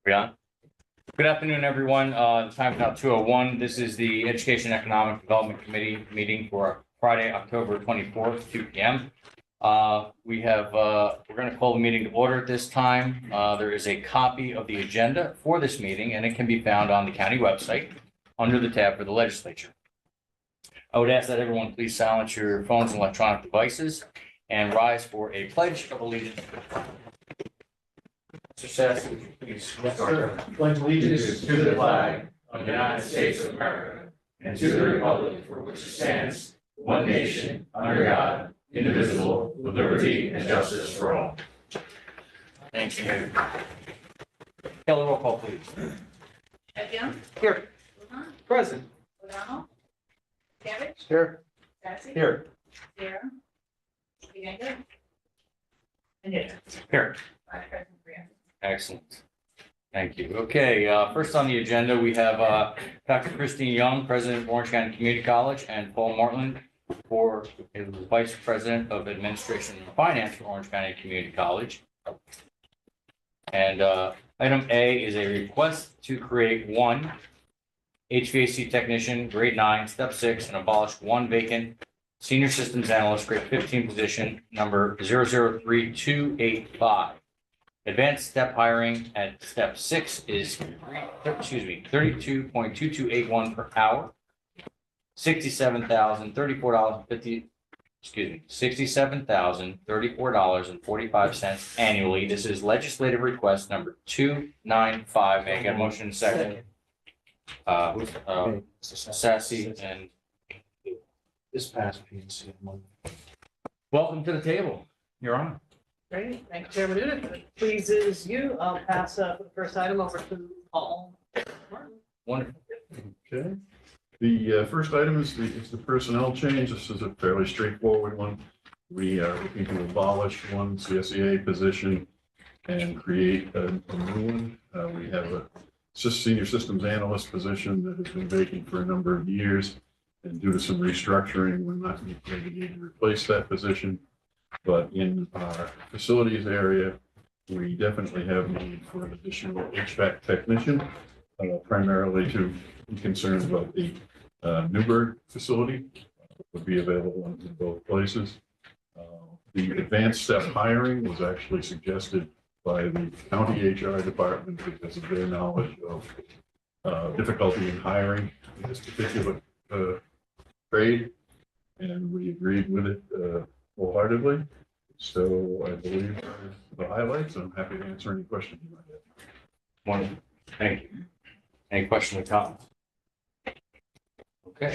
We on? Good afternoon, everyone. The time is now 2:01. This is the Education Economic Development Committee meeting for Friday, October 24th, 2 p.m. We're going to call the meeting to order at this time. There is a copy of the agenda for this meeting, and it can be found on the county website under the tab for the legislature. I would ask that everyone please silence your phones and electronic devices and rise for a pledge of allegiance. Mr. Sassy, would you please? Yes, sir. Pledge allegiance to the flag of the United States of America and to the republic for which it stands, one nation, under God, indivisible, with liberty and justice for all. Thank you. Kelly, roll call, please. Young, Here. Luhan, Present. O'Donnell, Savage, Here. Sassy. Here. Sierra, Leander, and Hidden. Here. Five present, three absent. Excellent. Thank you. Okay, first on the agenda, we have Dr. Christine Young, President of Orange County Community College, and Paul Martland, for Vice President of Administration and Finance for Orange County Community College. And item A is a request to create one HVAC technician, grade 9, step 6, and abolish one vacant senior systems analyst, grade 15 position, number 003285. Advanced step hiring at step 6 is, 32.2281 per hour. $67,034.45 annually. This is legislative request number 295. May I get a motion second? Sassy and This past PNC. welcome to the table. You're on. Great, thank you, Chairman Newton. If it pleases you, I'll pass the first item over to Paul Martin. Wonderful. Okay. The first item is the personnel change. This is a fairly straightforward one. We are looking to abolish one CSEA position and create a new one. We have a senior systems analyst position that has been vacant for a number of years. And due to some restructuring, we're not going to need to replace that position. But in our facilities area, we definitely have need for an additional HVAC technician, primarily to be concerned about the Newburgh facility, would be available in both places. The advanced step hiring was actually suggested by the county HR department because of their knowledge of difficulty in hiring in this particular trade, and we agreed with it wholeheartedly. So I believe the highlights. I'm happy to answer any questions you might have. Wonderful. Thank you. Any questions or comments? Okay.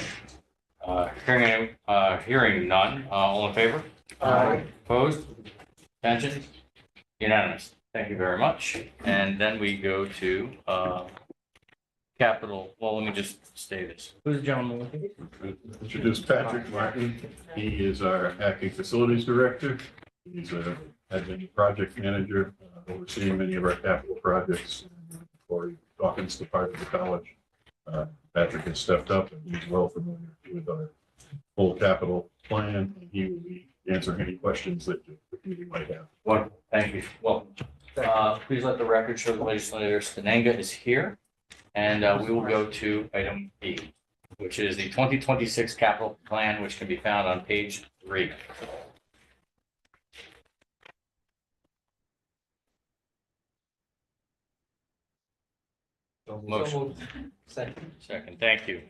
Hearing none. All in favor? Aye. Opposed? Abstentions? Unanimous. Thank you very much. And then we go to capital. Well, let me just say this. Who's the gentleman with you? Introduce Patrick Martin. He is our acting facilities director. He's a admin project manager, overseeing many of our capital projects for Dawkins, the part of the college. Patrick has stepped up and he's well familiar with our full capital plan. He will be answering any questions that you might have. Wonderful. Thank you. Welcome. Please let the record show the legislator Stenenga is here. And we will go to item B, which is the 2026 capital plan, which can be found on page 3. Motion. Second. Thank you.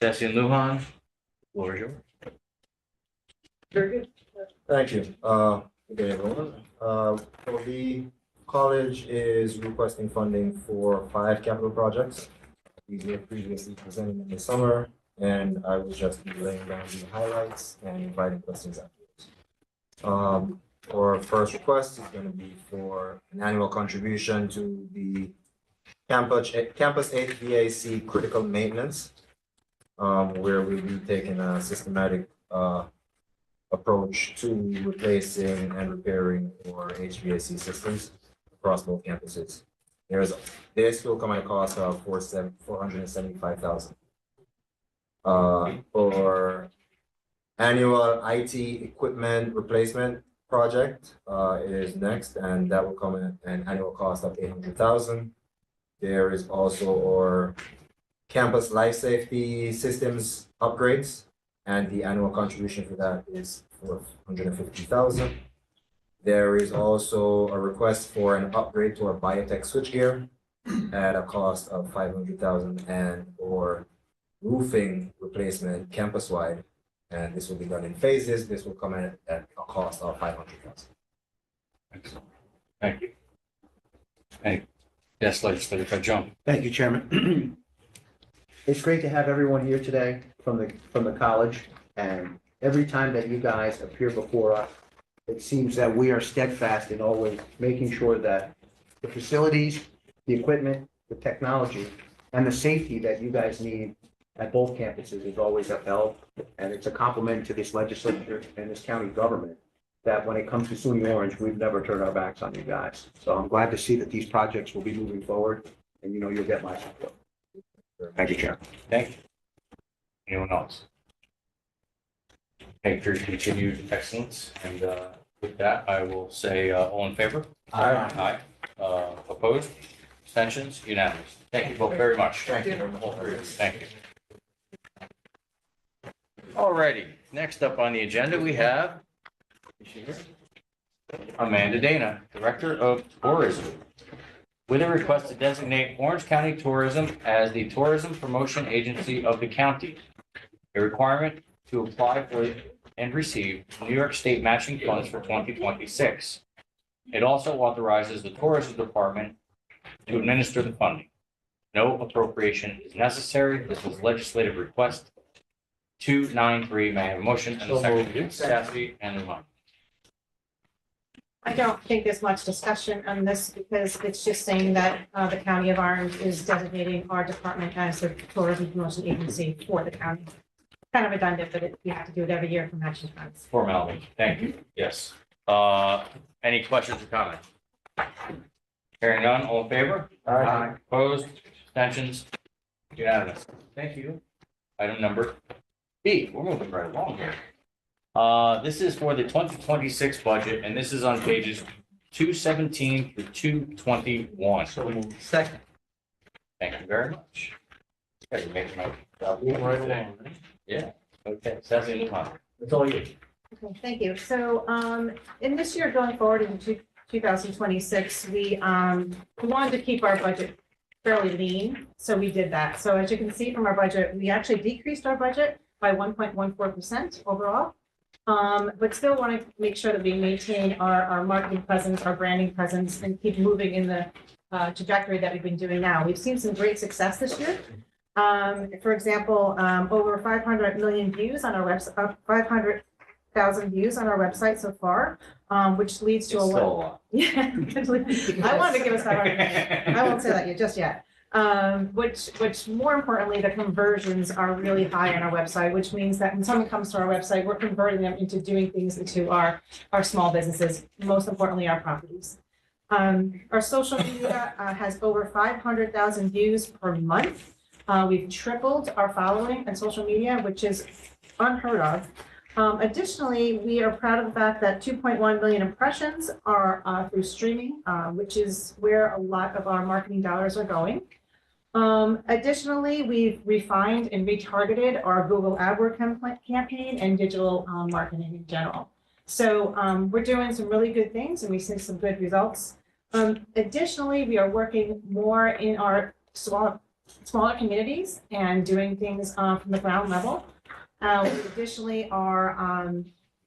Sassy and Luhan, floor is yours. Very good. Thank you. Good day, everyone. The college is requesting funding for 5 capital projects. These were previously presented in the summer, and I will just be laying down the highlights and inviting questions afterwards. Our first request is going to be for an annual contribution to the campus HVAC critical maintenance, where we'll be taking a systematic approach to replacing and repairing our HVAC systems across both campuses. This will come at a cost of $475,000. For Annual IT equipment replacement project is next, and that will come at an annual cost of 800,000. There is also our campus life safety systems upgrades, and the annual contribution for that is for 150,000. There is also a request for an upgrade to our biotech switchgear at a cost of 500,000 and or roofing replacement campus-wide. And this will be done in phases. This will come in at a cost of 500,000. Excellent. Thank you. Yes, Legislator John. Thank you, Chairman. It's great to have everyone here today from the college, and every time that you guys appear before us, it seems that we are steadfast in always making sure that the facilities, the equipment, the technology, and the safety that you guys need at both campuses is always upheld. And it's a compliment to this legislature and this county government that when it comes to SUNY Orange, we've never turned our backs on you guys. So I'm glad to see that these projects will be moving forward, and you know you'll get my support. Thank you, Chair. Thank you. Anyone else? Thank you for your continued excellence. And with that, I will say all in favor? Aye. Opposed? Abstentions? Unanimous. Thank you both very much. Thank you. Thank you. Alrighty, next up on the agenda, we have Amanda Dana, Director of Tourism, with a request to designate Orange County Tourism as the tourism promotion agency of the county. A requirement to apply for and receive New York State matching funds for 2026. It also authorizes the tourism department to administer the funding. No appropriation is necessary. This was legislative request 293. May I have a motion and a second? Sassy and Lamont. I don't think there's much discussion on this because it's just saying that the County of Orange is designating our department as the tourism promotion agency for the county. Kind of redundant, but you have to do it every year for matching funds. Formality. Thank you. Yes. Any questions or comments? Hearing none, all in favor? Aye. Opposed? Abstentions? Unanimous. Thank you. Item number B. We're moving right along here. This is for the 2026 budget, and this is on pages 217 through 221. Second. Thank you very much. Okay, you made my job right along. Yeah, okay, Sassy and Lamont. That's all you. Okay, thank you. So in this year going forward into 2026, we wanted to keep our budget fairly lean, so we did that. So as you can see from our budget, we actually decreased our budget by 1.14% overall. But still want to make sure that we maintain our marketing presence, our branding presence, and keep moving in the trajectory that we've been doing now. We've seen some great success this year. For example, over 500 million views on our website, 500,000 views on our website so far, which leads to It's still a lot. yeah. I wanted to give us 500 million. I won't say that yet, just yet. Which more importantly, the conversions are really high on our website, which means that when someone comes to our website, we're converting them into doing things into our small businesses, most importantly, our properties. Our social media has over 500,000 views per month. We've tripled our following on social media, which is unheard of. Additionally, we are proud of the fact that 2.1 million impressions are through streaming, which is where a lot of our marketing dollars are going. Additionally, we've refined and retargeted our Google AdWords campaign and digital marketing in general. So we're doing some really good things and we see some good results. Additionally, we are working more in our smaller communities and doing things from the ground level. We additionally are,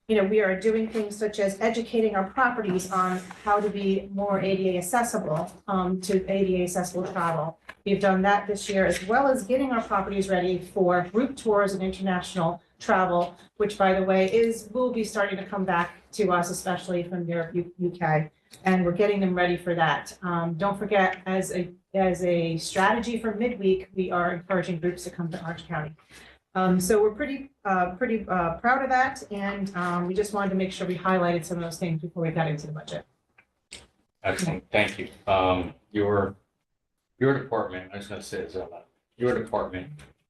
we are doing things such as educating our properties on how to be more ADA accessible to ADA accessible travel. We've done that this year, as well as getting our properties ready for group tours and international travel, which, by the way, will be starting to come back to us, especially from Europe, UK, and we're getting them ready for that. Don't forget, as a strategy for midweek, we are encouraging groups to come to Orange County. So we're pretty proud of that, and we just wanted to make sure we highlighted some of those things before we got into the budget. Excellent, thank you. Your department, I was going to say this, your department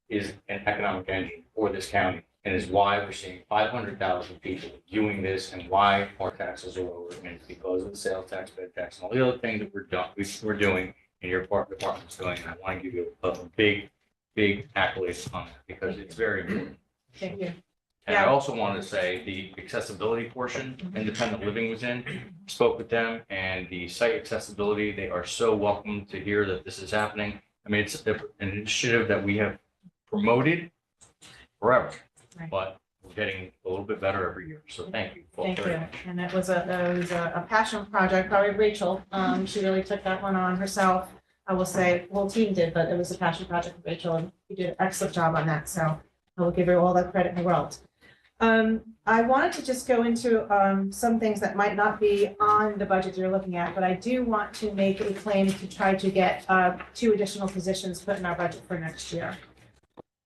is an economic engine for this county. and is why we're seeing 500,000 people viewing this and why our taxes are lower. And it's because of the sales tax, bed tax, and all the other things that we're doing and your department's doing. And I want to give you a big accolades on that because it's very important. Thank you. And I Yeah. also wanted to say the accessibility portion, independent living was in, spoke with them and the site accessibility, they are so welcome to hear that this is happening. I mean, it's an initiative that we have promoted forever, Right. but we're getting a little bit better every year. So thank you. both Thank very you. much. And it was a passion project, probably Rachel. She really took that one on herself. I will say, the whole team did, but it was a passion project for Rachel and you did an excellent job on that. So I will give her all the credit in the world. I wanted to just go into some things that might not be on the budget you're looking at, but I do want to make a claim to try to get 2 additional positions put in our budget for next year.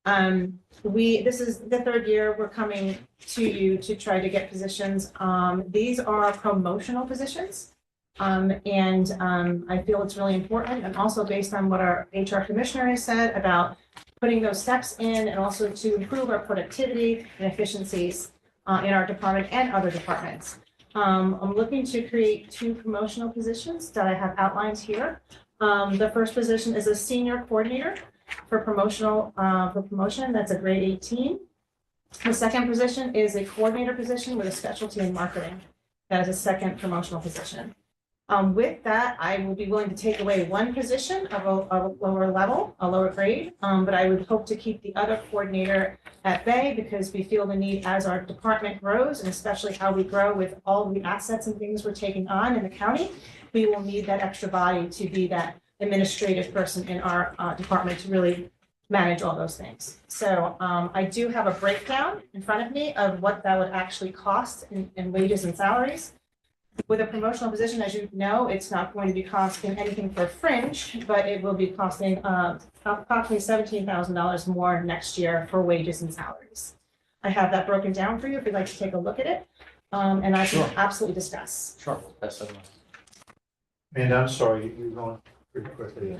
This is the 3rd year we're coming to you to try to get positions. These are promotional positions. I feel it's really important and also based on what our HR commissioner has said about putting those steps in and also to improve our productivity and efficiencies in our department and other departments. I'm looking to create 2 promotional positions that I have outlined here. The first position is a senior coordinator for promotion. That's a grade 18. The second position is a coordinator position with a specialty in marketing. That is a second promotional position. With that, I will be willing to take away 1 position of a lower level, a lower grade, but I would hope to keep the other coordinator at bay because we feel the need as our department grows and especially how we grow with all the assets and things we're taking on in the county, we will need that extra body to be that administrative person in our department to really manage all those things. So I do have a breakdown in front of me of what that would actually cost in wages and salaries. With a promotional position, as you know, it's not going to be costing anything for fringe, but it will be costing approximately $17,000 more next year for wages and salaries. I have that broken down for you if you'd like to take a look at it, and I can absolutely discuss. Sure. That's the one. Amanda, I'm sorry, you're going pretty quickly.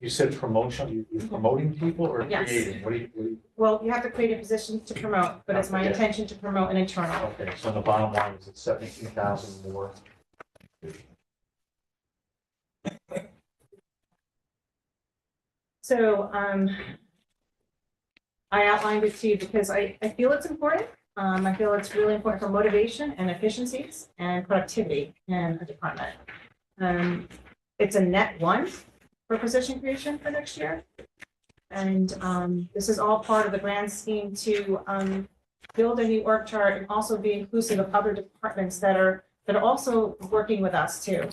You said promotion, you're promoting people or Yes. creating? What do you? Well, you have to create a position to promote, but it's my Okay. intention to promote an internal. Okay, so the bottom line is it's 17,000 more. So I outlined it to you because I feel it's important. I feel it's really important for motivation and efficiencies and productivity in a department. It's a net 1 for position creation for next year. And this is all part of the grand scheme to build a new org chart and also be inclusive of other departments that are also working with us too.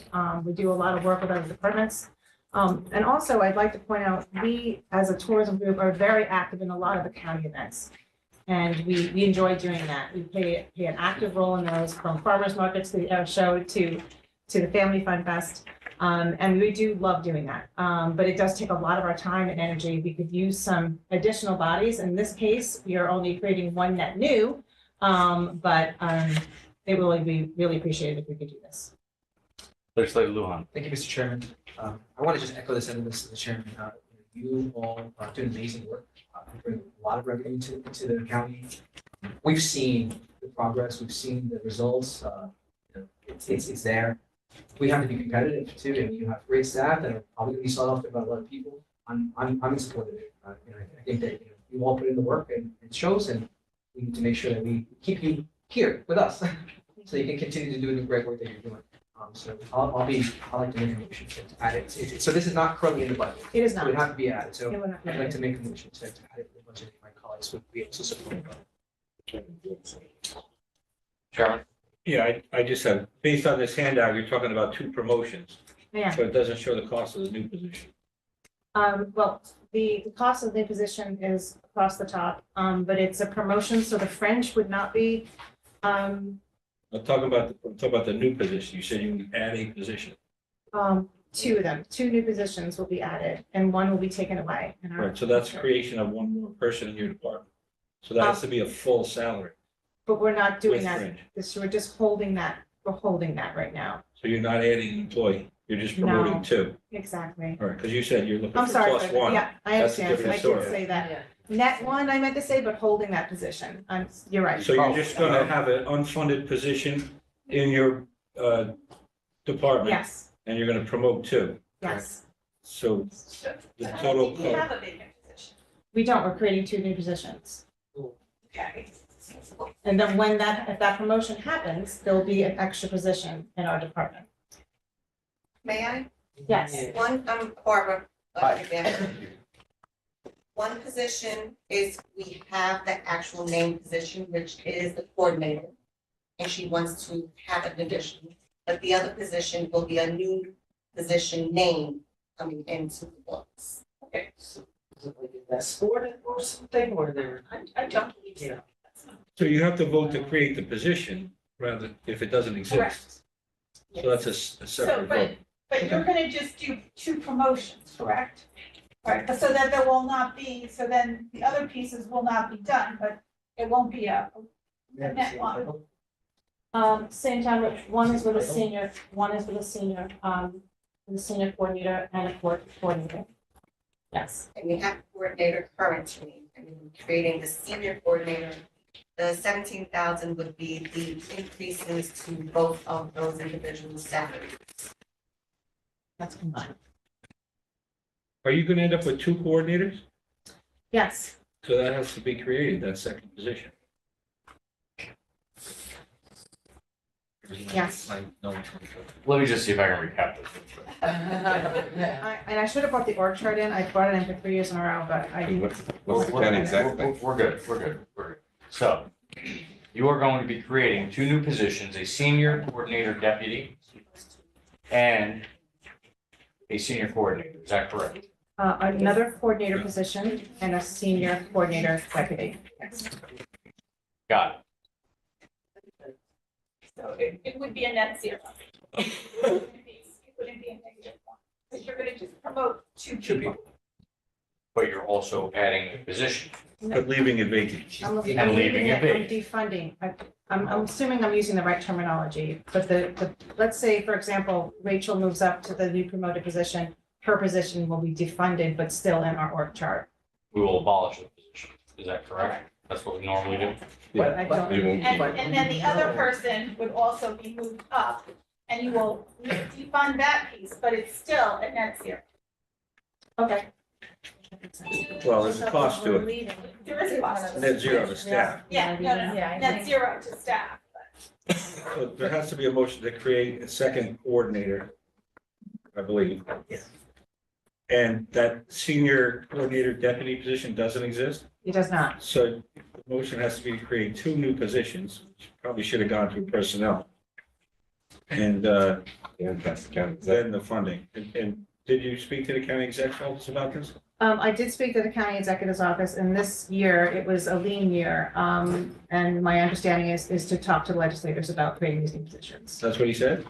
We do a lot of work with other departments. And also I'd like to point out, we as a tourism group are very active in a lot of the county events. And we enjoy doing that. We play an active role in those, from farmers markets to the air show to the Family Fun Fest. And we do love doing that. But it does take a lot of our time and energy. We could use some additional bodies. In this case, we are only creating 1 net new. But it will be really appreciated if we could do this. Legislator Lujan. Thank you, Mr. Chairman. I want to just echo the sentiments of the chairman. You all do amazing work. You bring a lot of revenue into the county. We've seen the progress. We've seen the results. It's there. We have to be competitive too, and you have great staff that are probably going to be sought after by a lot of people. I'm in support of it. I think that you all put in the work and it shows, and we need to make sure that we keep you here with us, so you can continue to do the great work that you're doing. So I'd like to make a motion to add it. So this is not currently in the budget. It is It not. would have to be added. So It would not be I'd like added. to make a motion to add it to the budget. If my colleagues would be able to support it. Chairman. Yeah, I just have, based on this handout, you're talking about 2 promotions, Yeah. but it doesn't show the cost of the new position. Well, the cost of the position is across the top, but it's a promotion, so the fringe would not be, I'm talking about the new position. You said you would add a position. 2 of them, 2 new positions will be added and 1 will be taken away. in our- Right, so that's creation of 1 more person in your department. So that has to be a full salary But we're not doing with that. fringe. We're just holding that, we're holding that right now. So you're not adding an employee, You're just No. promoting two. Exactly. All right, because you said you're looking I'm for sorry, plus for- one. yeah, I That's a understand, different I story. did say that. Net one, I meant to say, but holding that position, you're right. So you're just gonna have an unfunded position in your department? Yes, And you're gonna promote two? yes. So the I don't total think we cost, have a vacant position. We don't, we're creating 2 new positions. Okay. And then when if that promotion happens, there'll be an extra position in our department. May I? Yes, One, Barbara. Hi. Again. One position is we have the actual name position, which is the coordinator. And she wants to have an addition, but the other position will be a new position name coming into the books. Okay, so is it like a desk board or something, or they're? I don't believe so. Yeah. so you have to vote to create the position rather, if it doesn't exist. Correct. So that's a So, separate vote. but you're gonna just do 2 promotions, correct? Right, so that there will not be, so then the other pieces will not be done, but it won't be a net one. same time, one is with a senior, the senior coordinator and a coordinator. Yes, And we have coordinator currently, and we're creating the senior coordinator. The 17,000 would be the increases to both of those individuals' salaries. that's combined. Are you gonna end up with 2 coordinators? Yes, So that has to be created, that second position. yes. Let me just see if I can recap this. And I should have brought the org chart in. I brought it in for 3 years in a row, but I didn't. We're good, we're good. So you are going to be creating 2 new positions, a senior coordinator deputy and a senior coordinator. Is that correct? Another coordinator position and a senior coordinator deputy. Yes. Got So it would be a net 0. It wouldn't be a negative 1, because you're gonna just promote 2 people. it. But you're also adding a position. But leaving it vacant. I'm And leaving it I'm defunding. I'm assuming I'm using the right terminology, but let's say, for example, Rachel moves up to the new promoted position. Her position will be defunded, but still in our org chart. We will abolish the position. Is that correct? That's what we normally do. But I don't, And then the other person would also be moved up, and you will defund that piece, but it's still a net 0. okay. Well, there's a cost to it. There is a cost. Net 0 to staff. Yeah, no, net 0 to staff. So there has to be a motion to create a second coordinator, I believe. Yes. And that senior coordinator deputy position doesn't exist? It does not. So the motion has to be to create 2 new positions, which probably should have gone through personnel. And then the funding. And did you speak to the county exec's office about this? I did speak to the county executive's office, and this year, it was a lean year. And my understanding is to talk to legislators about creating these new positions. That's what he said?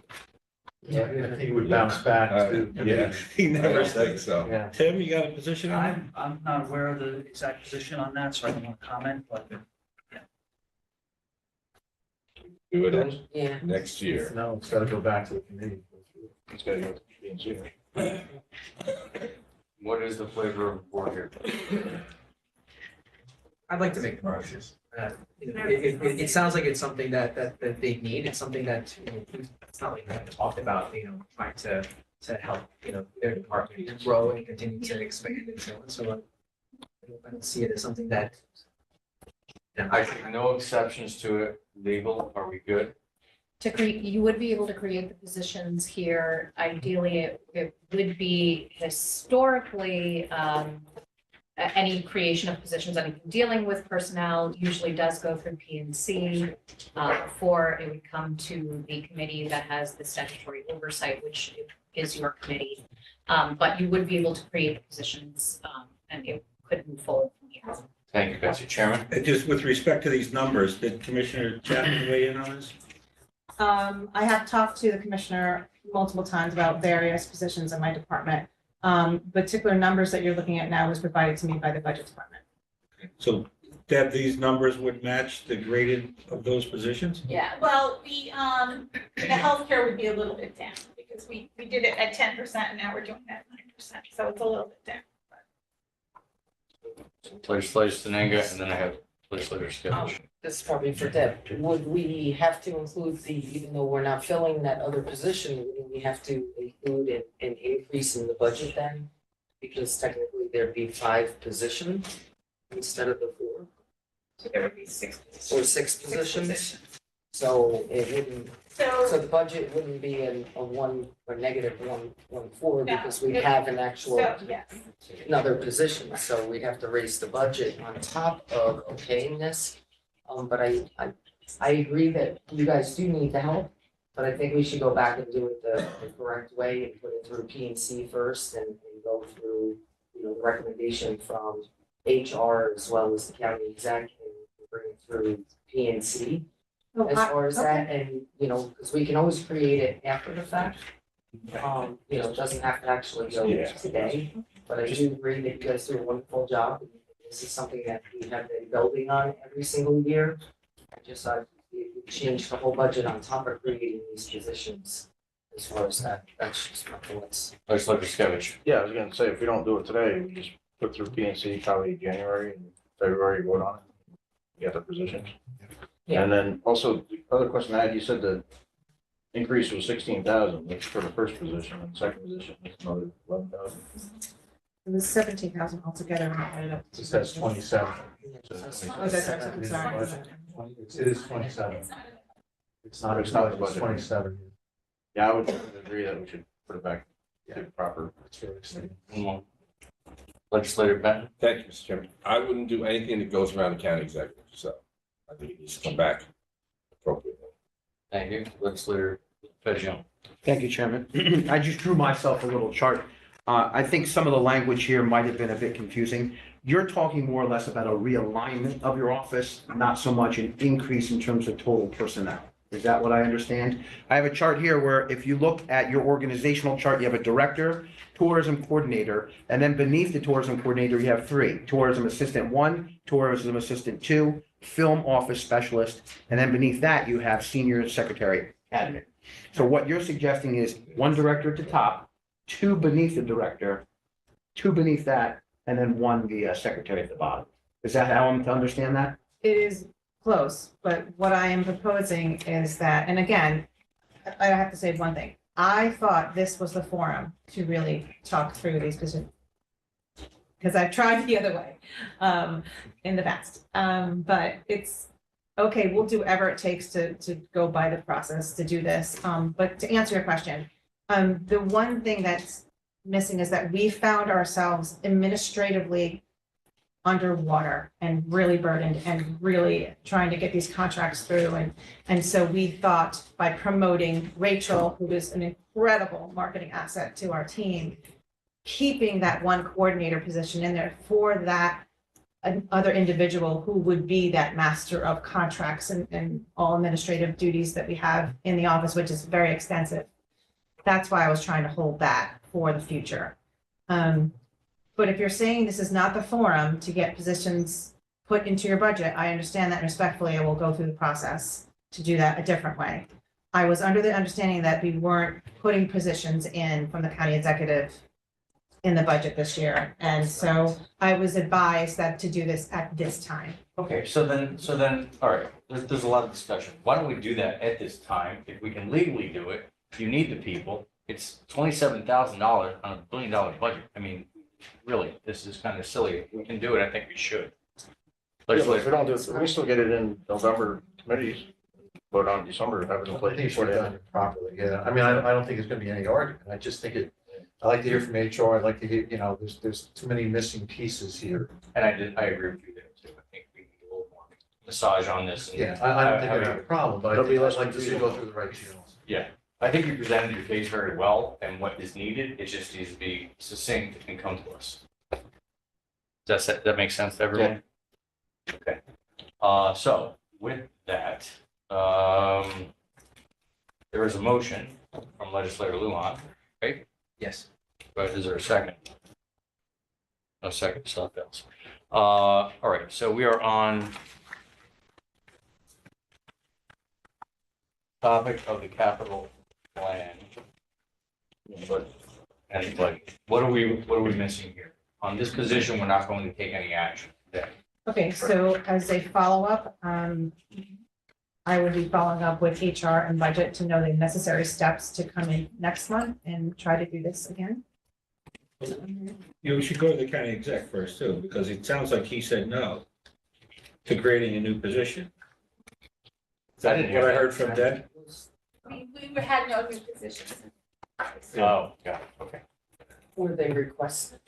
I think it would bounce back to. Yeah. He never think said. so. Tim, you got a position on that? I'm not aware of the exact position on that, so I don't want to comment, but Do it Yeah. next year. No, it's gotta go back to the committee. It's gotta go to P&Z. What is the flavor of the board here? I'd like to make the motion. It sounds like it's something that they need. It's something that, it's not like we haven't talked about, trying to help, their department grow and continue to expand and so on. So I don't see it as something that. I think no exceptions to it. Legal, are we good? To create, you would be able to create the positions here. Ideally, it would be historically, any creation of positions, anything dealing with personnel usually does go through PNC before it would come to the committee that has the statutory oversight, which is your committee. But you would be able to create the positions, and it could move forward from here. Thank you, Betsy. Chairman? Just with respect to these numbers, did Commissioner Chapman weigh in on this? I have talked to the commissioner multiple times about various positions in my department. Particular numbers that you're looking at now was provided to me by the budget department. So Deb, these numbers would match the graded of those positions? Yeah, well, the healthcare would be a little bit down, because because we did it at 10% and now we're doing it at 9%, so it's a little bit down. Legislator Shenango, and then I have legislator Skevich. This is probably for Deb. Would we have to include even though we're not filling that other position, would we have to include an increase in the budget then? Because technically there'd be 5 positions instead of the 4, So there would be 6 or 6 positions. So it wouldn't, so So, the budget wouldn't be a 1 or negative 1.4 No, because we it- have an actual yes, another position, so we'd have to raise the budget on top of okaying this. But I agree that you guys do need the help, but I think we should go back and do it the correct way and put it through P and C first and go through, the recommendation from HR as well as the county exec and bring it through P and C Oh, as far as that, and, because we can always create it after the fact. It doesn't have to actually go today, but I do agree that you guys do a wonderful job. This is something that we have been building on every single year. I just thought we changed the whole budget on top of creating these positions. As far as that's just my thoughts. Legislator Skevich. Yeah, I was gonna say, if we don't do it today, we just put through PNC probably January and February, vote on it. Get the positions. Yeah. And then also, the other question I had, you said the increase was 16,000, that's for the first position, and the second position, that's another 11,000. It was 17,000 altogether when I added up. It says 27. Oh, that's, I'm sorry. It is 27. It's not, It's not the budget. 27. Yeah, I would agree that we should put it back to proper. One more. Legislator Benton. Thank you, Mr. Chairman. I wouldn't do anything that goes around the county executive, so I think it needs to come back appropriately. Thank you. Legislator Fejeon. Thank you, Chairman. I just drew myself a little chart. I think some of the language here might have been a bit confusing. You're talking more or less about a realignment of your office, not so much an increase in terms of total personnel. Is that what I understand? I have a chart here where if you look at your organizational chart, you have a director, tourism coordinator, and then beneath the tourism coordinator, you have 3. Tourism assistant 1, tourism assistant 2, film office specialist, and then beneath that, you have senior secretary admin. So what you're suggesting is 1 director at the top, 2 beneath the director, 2 beneath that, and then 1 the secretary at the bottom. Is that how I'm to understand that? It is close, but what I am proposing is that, and again, I have to say one thing. I thought this was the forum to really talk through these positions. Because I've tried the other way in the past. But it's, okay, we'll do whatever it takes to go by the process to do this. But to answer your question, the one thing that's missing is that we found ourselves administratively underwater and really burdened and really trying to get these contracts through. And so we thought by promoting Rachel, who is an incredible marketing asset to our team, keeping that 1 coordinator position in there for that other individual who would be that master of contracts and all administrative duties that we have in the office, which is very extensive. That's why I was trying to hold that for the future. But if you're saying this is not the forum to get positions put into your budget, I understand that, and respectfully, I will go through the process to do that a different way. I was under the understanding that we weren't putting positions in from the county executive in the budget this year, and so I was advised that to do this at this time. Okay, so then, all right, there's a lot of discussion. Why don't we do that at this time? If we can legally do it, you need the people. It's $27,000 on a $1 billion budget. I mean, really, this is kind of silly. If we can do it, I think we should. Yeah, but if we don't do it, we still get it in November committees, vote on December, have it in I place think it before should be the done properly, yeah. I mean, I don't think there's gonna be any argument. I just think I like to hear from HR. I'd like to hear, there's too many missing pieces here. And I agree with you there too. I think we need a little more massage on this. and Yeah, I don't think have I have a problem, but It'll be less I'd like to see it confusing. go through the right channels. Yeah, I think you presented your case very well and what is needed. It just needs to be succinct and come to us. Does that make sense to everyone? Okay. So with that, there is a motion from legislator Lujan, right? Yes. But is there a second? No second, so that fails. All right, so we are on topic of the capital plan. but, and like, what are we missing here? On this position, we're not going to take any action today. Okay, so as a follow-up, I would be following up with HR and budget to know the necessary steps to come in next month and try to do this again. You should go to the county exec first too, because it sounds like he said no to creating a new position. Is that what I heard from Deb? We had no new positions. Oh, yeah, okay. Were they requested?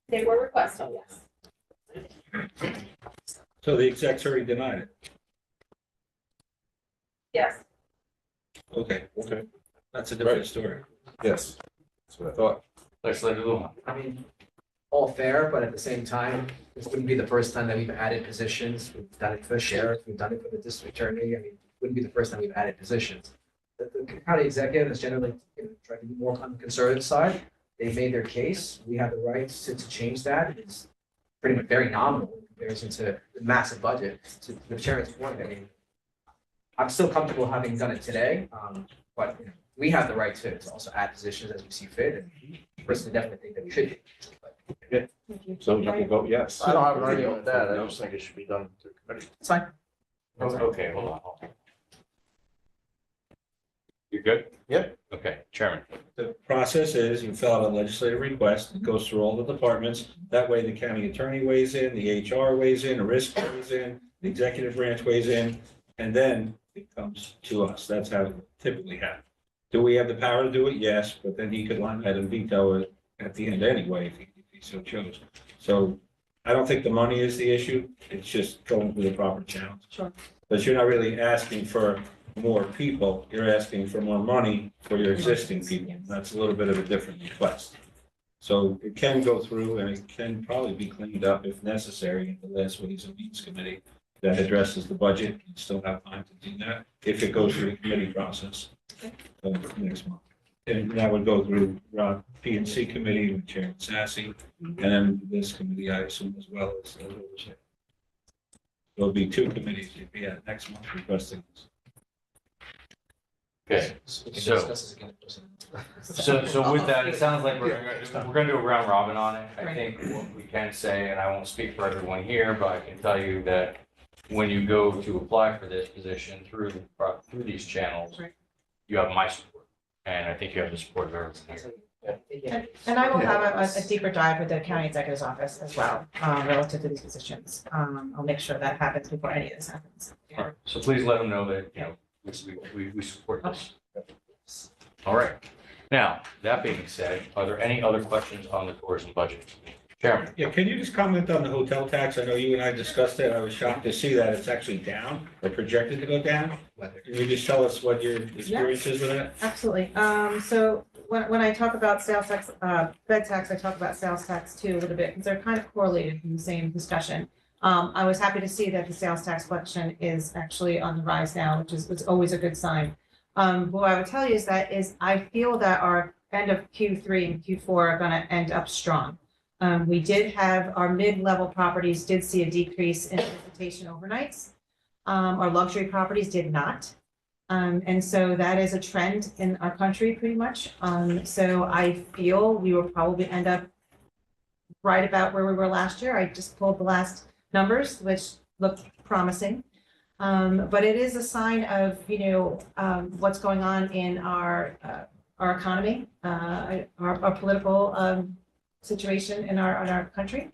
They were requested, yes. So the exec's already denied it. Yes. Okay, that's a different story. Yes, that's what I thought. Let's let it go. I mean, all fair, but at the same time, this wouldn't be the first time that we've added positions. We've done it for the sheriff, we've done it for the district attorney. I mean, it wouldn't be the first time we've added positions. The county executive is generally trying to be more on the conservative side. They made their case. We have the rights to change that. It's pretty much very nominal in comparison to the massive budget. To the chairman's point, I mean, I'm still comfortable having done it today, but you know, we have the right to also add positions as we see fit, and personally definitely think that we should. So you can vote yes. I don't have an argument with that. I just think it should be done through committee. It's fine. Okay, hold on. You good? Yep. Okay, Chairman. The process is you fill out a legislative request, it goes through all the departments. That way the county attorney weighs in, the HR weighs in, the risk weighs in, the executive branch weighs in, and then it comes to us. That's how it typically happens. Do we have the power to do it? Yes, but then he could line item veto it at the end anyway, if he so chose. So I don't think the money is the issue. It's just going through the proper channels. Sure. But you're not really asking for more people, you're asking for more money for your existing people. That's a little bit of a different request. So it can go through and it can probably be cleaned up if necessary in the last Ways and Means Committee that addresses the budget. You still have time to do that if it goes through the committee process next month. And that would go through P&C Committee with Chairman Sassy, and then this committee, I assume, as well as oversight. There'll be two committees you'd be at next month requesting this. Okay, We can so- discuss this again. So with that, it sounds like we're gonna do a round robin on it. I Right. think what we can say, and I won't speak for everyone here, but I can tell you that when you go to apply for this position through these channels, Right. you have my support, and I think you have the support of everyone here. And I will have a deeper dive with the county executive's office as well, relative to these positions. I'll make sure that happens before any of this happens. All right, so please let them know that, you know, we support this. All right. Now, that being said, are there any other questions on the tourism budget? Chairman? Yeah, can you just comment on the hotel tax? I know you and I discussed it. I was shocked to see that it's actually down or projected to go down. Can you just tell us what your experience is with that? Absolutely. So when I talk about sales tax, bed tax, I talk about sales tax too a little bit, because they're kind of correlated in the same discussion. I was happy to see that the sales tax collection is actually on the rise now, which is always a good sign. What I would tell you is I feel that our end of Q3 and Q4 are gonna end up strong. We did have our mid-level properties did see a decrease in visitation overnights. Our luxury properties did not. And so that is a trend in our country pretty much. So I feel we will probably end up right about where we were last year. I just pulled the last numbers, which look promising. But it is a sign of, what's going on in our economy, our political situation in our country.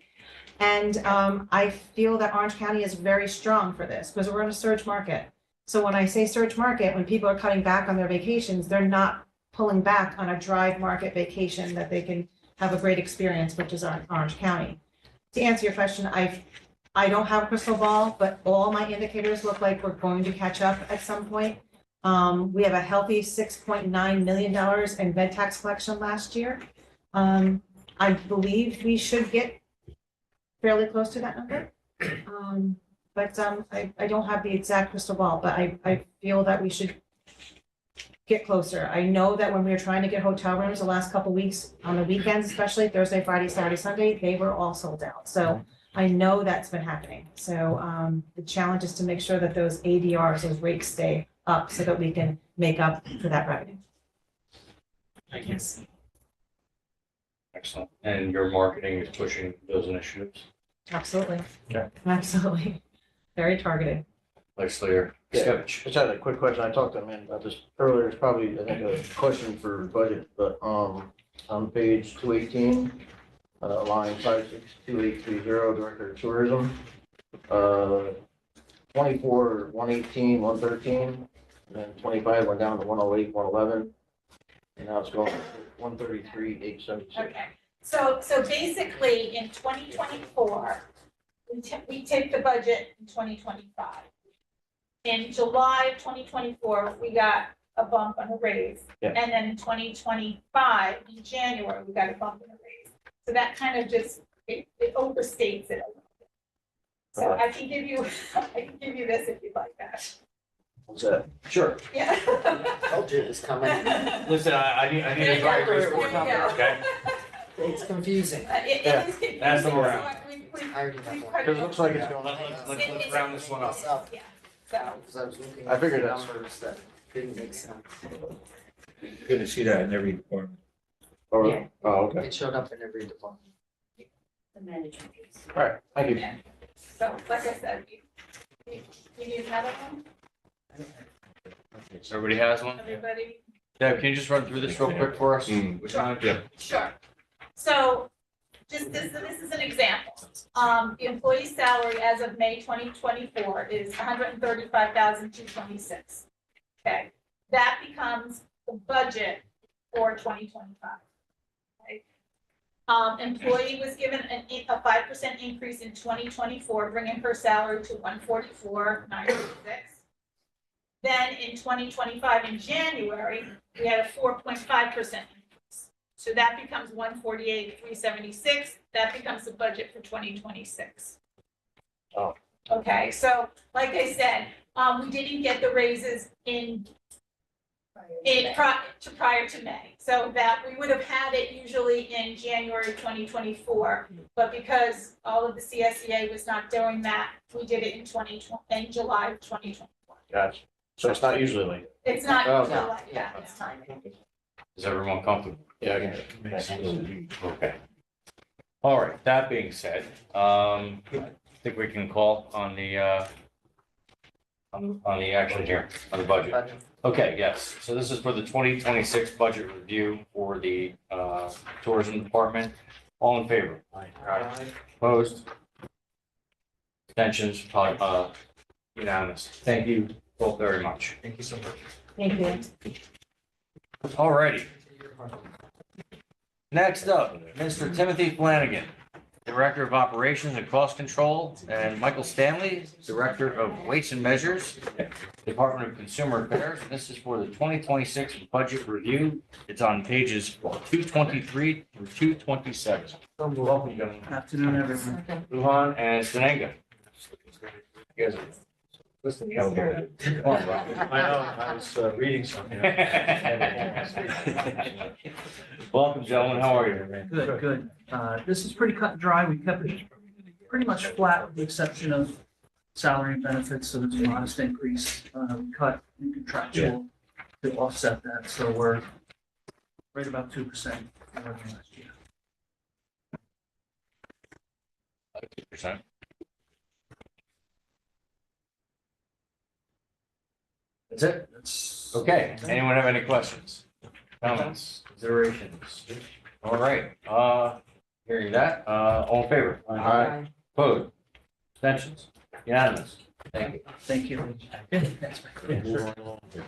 And I feel that Orange County is very strong for this because we're in a surge market. So when I say surge market, when people are cutting back on their vacations, they're not pulling back on a drive market vacation that they can have a great experience, which is on Orange County. To answer your question, I don't have a crystal ball, but all my indicators look like we're going to catch up at some point. We have a healthy $6.9 million in bed tax collection last year. I believe we should get fairly close to that number. But I don't have the exact crystal ball, but I feel that we should get closer. I know that when we were trying to get hotel rooms the last couple weeks, on the weekends, especially Thursday, Friday, Saturday, Sunday, they were all sold out. So I know that's been happening. So the challenge is to make sure that those ADRs, those rates stay up so that we can make up for that revenue. Thank you. Excellent. And your marketing is pushing those initiatives? Absolutely. Yeah. Absolutely. Very targeted. Legislator Skevich. Just had a quick question. I talked to Amanda about this earlier. It's probably, I think, a question for budget, but, on page 218, line 562830, Director of Tourism, 24, 118, 113, and then 25 went down to 108, 111. And now it's going to 133, 876. Okay, so basically in 2024, we take the budget in 2025. In July of 2024, we got a bump and a raise. Yeah. And then in 2025, in January, we got a bump and a raise. So that kind of just, it overstates it a little bit. So I can give you this if you'd like that. What's that? Sure. Yeah. Budget is coming. Listen, I need a dry erase board There you number, go. okay? It's confusing. It Yeah. is confusing. Pass them So around. I already have one. Because it looks like it's going Let's round this one up. Yeah, so. Because I was looking I at figured the that's- numbers that didn't make sense. Good to see that in every department. Oh, Yeah. oh, okay. It showed up in every department. The management piece. All right, thank you. So, like I said, you need another one, So everybody has one? everybody? Deb, can you just run through this real quick for us? Which one? Yeah. Sure. So, just this is an example. The employee salary as of May 2024 is 135,226. Okay, that becomes the budget for 2025. Okay. Employee was given a 5% increase in 2024, bringing her salary to 144,936. Then in 2025, in January, we had a 4.5% increase. So that becomes 148,376. That becomes the budget for 2026. Oh. Okay, so like I said, we didn't get the raises prior to May. So that we would have had it usually in January 2024. But because all of the CSEA was not doing that, we did it in July of 2024. Gotcha. So it's not usually like. It's not Oh, usually no. like that, it's timing. Is everyone comfortable? Yeah, I get it. Okay. All right, that being said, I think we can call on the on the action here, on the budget. Budget. Okay, yes, so this is for the 2026 budget review for the tourism department. All in favor? Opposed? Abstentions? Unanimous. Thank you both very much. Thank you so much. Thank you. All righty. Next up, Mr. Timothy Flanagan, Director of Operations and Cost Control, and Michael Stanley, Director of Weights and Measures, Department of Consumer Affairs. This is for the 2026 budget review. It's on pages 223 through 227. Welcome, gentlemen. Afternoon, everyone. Luhan and Senenga. You guys are listening. Come on, Rob. I know, I was reading something. Welcome, gentlemen. How are you? Good, good. This is pretty cut and dry. We kept it pretty much flat with the exception of salary and benefits, so there's a modest increase. We cut in contractual to offset that, so we're right about 2% more than last year. 2%. That's it? That's Okay, anyone have any questions, comments, considerations? All right, hearing that, all in favor? Aye. Opposed? Abstentions? Unanimous? Thank you. Thank you. Thanks, Mike.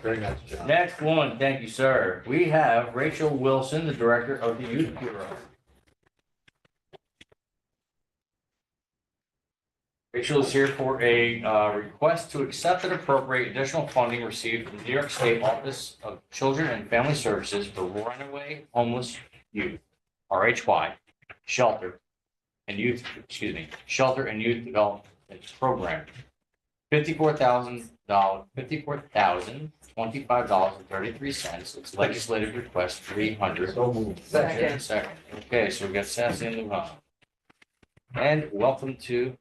Very nice job. Next one, thank you, sir. We have Rachel Wilson, the Director of the Youth Bureau. Rachel is here for a request to accept and appropriate additional funding received from the New York State Office of Children and Family Services for runaway homeless youth, RHY, shelter and youth development program. $54,025.33. It's legislative request 300. So moved. Second. Okay, so we got Sassy and Luhan. And welcome to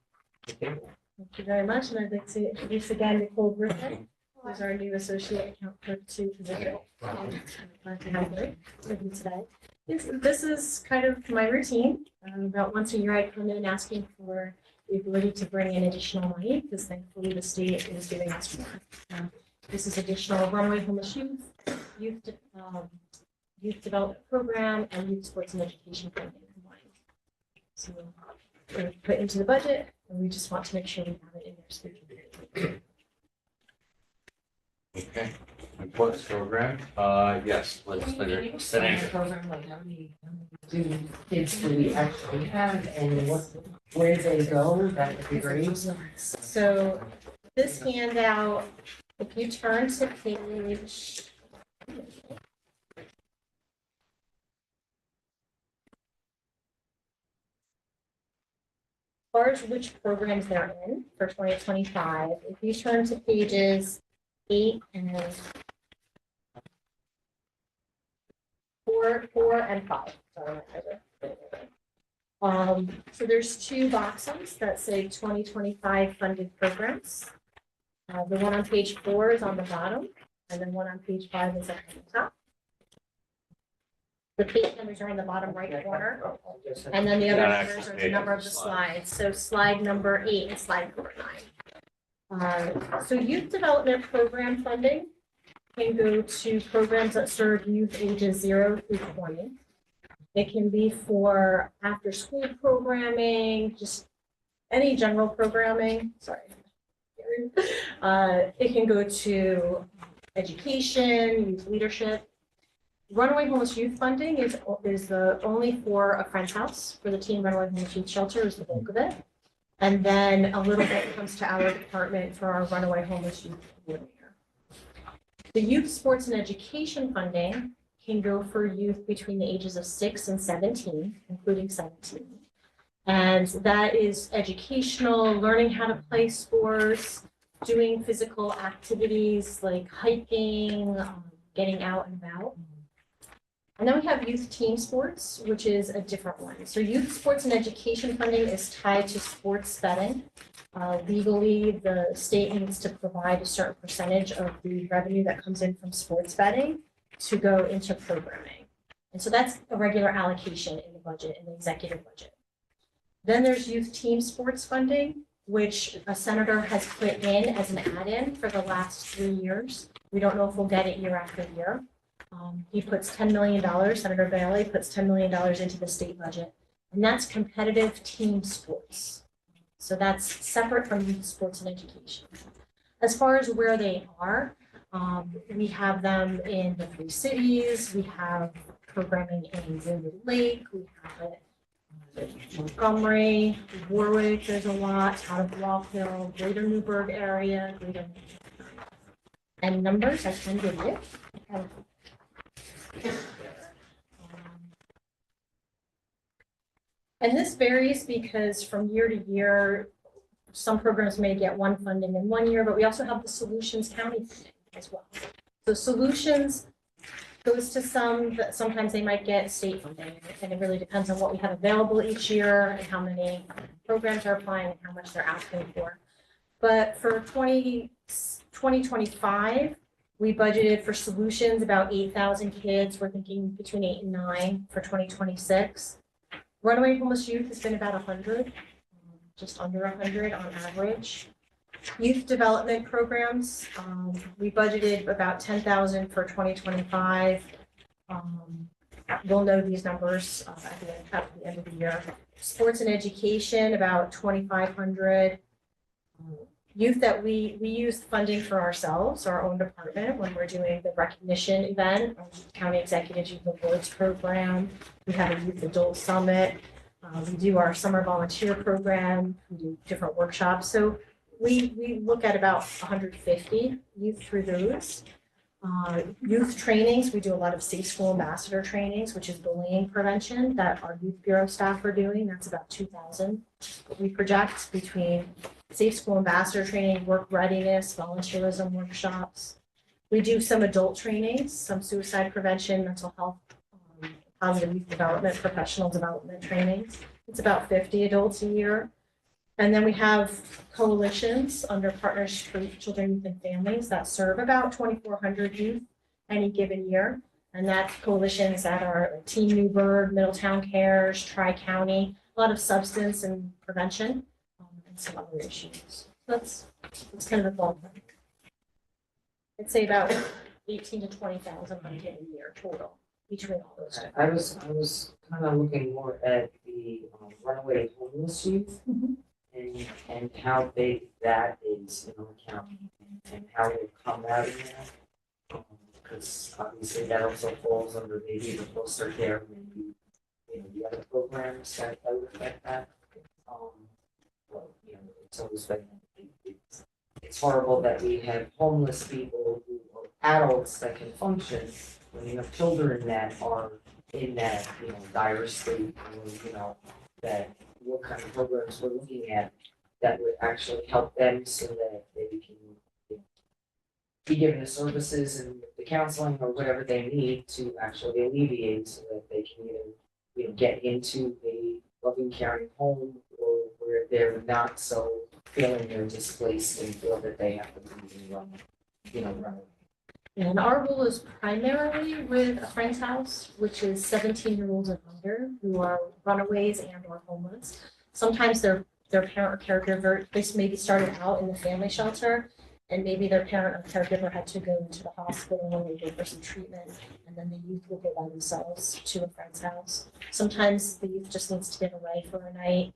the table. Thank you very much, and I'd like to introduce again Nicole Griffin, who is our new associate account clerk to position. Glad to have her with me today. This is kind of my routine. About once a year, I come in asking for the ability to bring in additional money, because thankfully the state is giving us more. This is additional runaway homeless youth development program, and youth sports and education funding combined. So we're put into the budget, and we just want to make sure we have it in there so we can do it. Okay, reports program, yes, legislator. Senator. Program, like how many kids do we actually have and where they go, that would be great. So this handout, if you turn to page. As far as which programs they're in for 2025, if you turn to pages 8 and 4 and 5. So there's 2 boxes that say 2025 funded programs. The one on page 4 is on the bottom, and then one on page 5 is up at the top. The page numbers are in the bottom right corner, and then the other numbers are the number of the slides. So slide number 8 and slide number 9. So youth development program funding can go to programs that serve youth ages 0 through 20. It can be for after-school programming, just any general programming. Sorry. It can go to education, youth leadership. Runaway homeless youth funding is only for a friend's house, for the teen runaway homeless youth shelter is the bulk of it. And then a little bit comes to our department for our runaway homeless youth coordinator. The youth sports and education funding can go for youth between the ages of 6 and 17, including 17. And that is educational, learning how to play sports, doing physical activities like hiking, getting out and about. And then we have youth team sports, which is a different one. So youth sports and education funding is tied to sports betting. Legally, the state needs to provide a certain percentage of the revenue that comes in from sports betting to go into programming. And so that's a regular allocation in the budget, in the executive budget. Then there's youth team sports funding, which a senator has put in as an add-in for the last 3 years. We don't know if we'll get it year after year. He puts $10 million, Senator Bailey puts $10 million into the state budget, and that's competitive team sports. So that's separate from youth sports and education. As far as where they are, we have them in the 3 cities, we have programming in Rainier Lake, we have it in Montgomery, Warwick, there's a lot, out of Walk Hill, Greater Newburgh area, and numbers I can give you. And this varies because from year to year, some programs may get one funding in 1 year, but we also have the Solutions County funding as well. So Solutions goes to some, that sometimes they might get state funding, and it really depends on what we have available each year and how many programs are applying and how much they're asking for. But for 2025, we budgeted for Solutions about 8,000 kids. We're thinking between 8 and 9 for 2026. Runaway homeless youth has been about 100, just under 100 on average. Youth development programs, we budgeted about 10,000 for 2025. We'll know these numbers at the end of the year. Sports and education, about 2,500. Youth that we use funding for ourselves, our own department, when we're doing the recognition event, our county executive youth awards program. We have a youth adult summit. We do our summer volunteer program. We do different workshops. So we look at about 150 youth through those. Youth trainings, we do a lot of Safe School Ambassador trainings, which is bullying prevention that our youth bureau staff are doing. That's about 2,000. We project between Safe School Ambassador training, work readiness, volunteerism workshops. We do some adult trainings, some suicide prevention, mental health, positive youth development, professional development trainings. It's about 50 adults a year. And then we have coalitions under Partners for Children, Youth, and Families that serve about 2,400 youth any given year. And that's coalitions that are Team Newburgh, Middletown Cares, Tri-County, a lot of substance and prevention, and some other issues. That's kind of the ballpark. I'd say about 18 to 20,000 a year total between all those. I was kind of looking more at the runaway homeless youth and how big that is in our county and how we've come out of that. Because obviously that also falls under maybe the foster care, maybe, the other programs that would affect that. Well, it's always been, it's horrible that we have homeless people who are adults that can function when you have children that are in that, dire state, or, that what kind of programs we're looking at that would actually help them so that they can be given the services and the counseling or whatever they need to actually alleviate so that they can either, get into a loving, caring home or where they're not so feeling they're displaced and feel that they have to leave and run. And our role is primarily with a friend's house, which is 17-year-olds and under who are runaways and or homeless. Sometimes their parent or caregiver, they maybe started out in the family shelter and maybe their parent or caregiver had to go into the hospital or go for some treatment, and then the youth will go by themselves to a friend's house. Sometimes the youth just needs to get away for a night.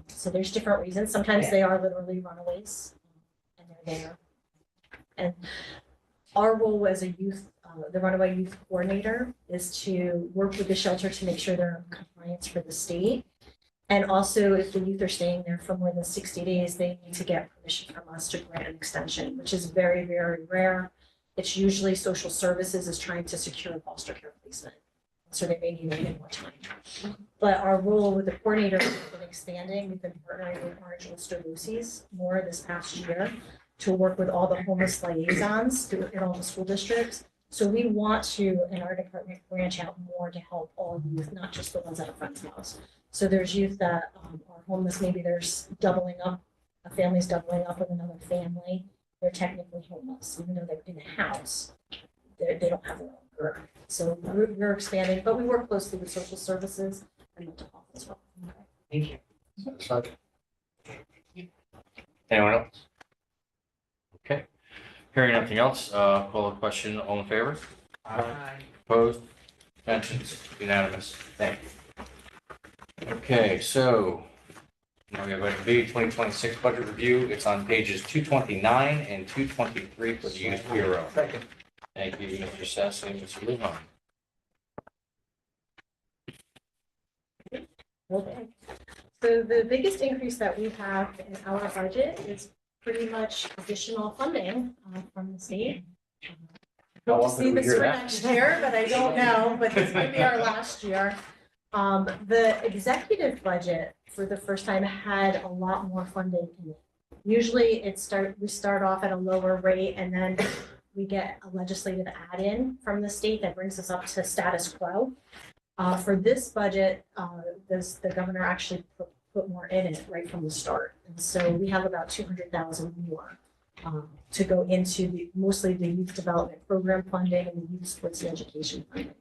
So there's different reasons. Sometimes they are literally runaways and they're there. And our role as a youth, the runaway youth coordinator, is to work with the shelter to make sure they're in compliance for the state. And also, if the youth are staying there for more than 60 days, they need to get permission from us to grant an extension, which is very, very rare. It's usually social services is trying to secure a foster care placement. So they may need a bit more time. But our role with the coordinator has been expanding. We've been partnering with Orange Ulster Lucy's more this past year to work with all the homeless liaisons in all the school districts. So we want to, in our department, branch out more to help all youth, not just the ones at a friend's house. So there's youth that are homeless, maybe there's doubling up, a family's doubling up with another family. They're technically homeless, even though they're in a house. They don't have their own group. So we're expanding, but we work closely with social services and mental health as well. Thank you. Anyone else? Okay. Hearing nothing else, call the question. All in favor? Aye. Opposed? Abstentions? Unanimous. Thank you. Okay, so now we have item B, 2026 budget review. It's on pages 229 and 223 for the Youth Bureau. Second. Thank you, Mr. Sassy and Mr. Lujan. Okay. So the biggest increase that we have in our budget is pretty much additional funding from the state. How Hope to often see do we this hear for that? next year, but I don't know, but this might be our last year. The executive budget for the first time had a lot more funding in it. Usually we start off at a lower rate and then we get a legislative add-in from the state that brings us up to status quo. For this budget, the governor actually put more in it right from the start. And so we have about 200,000 more to go into mostly the youth development program funding and the youth sports and education funding.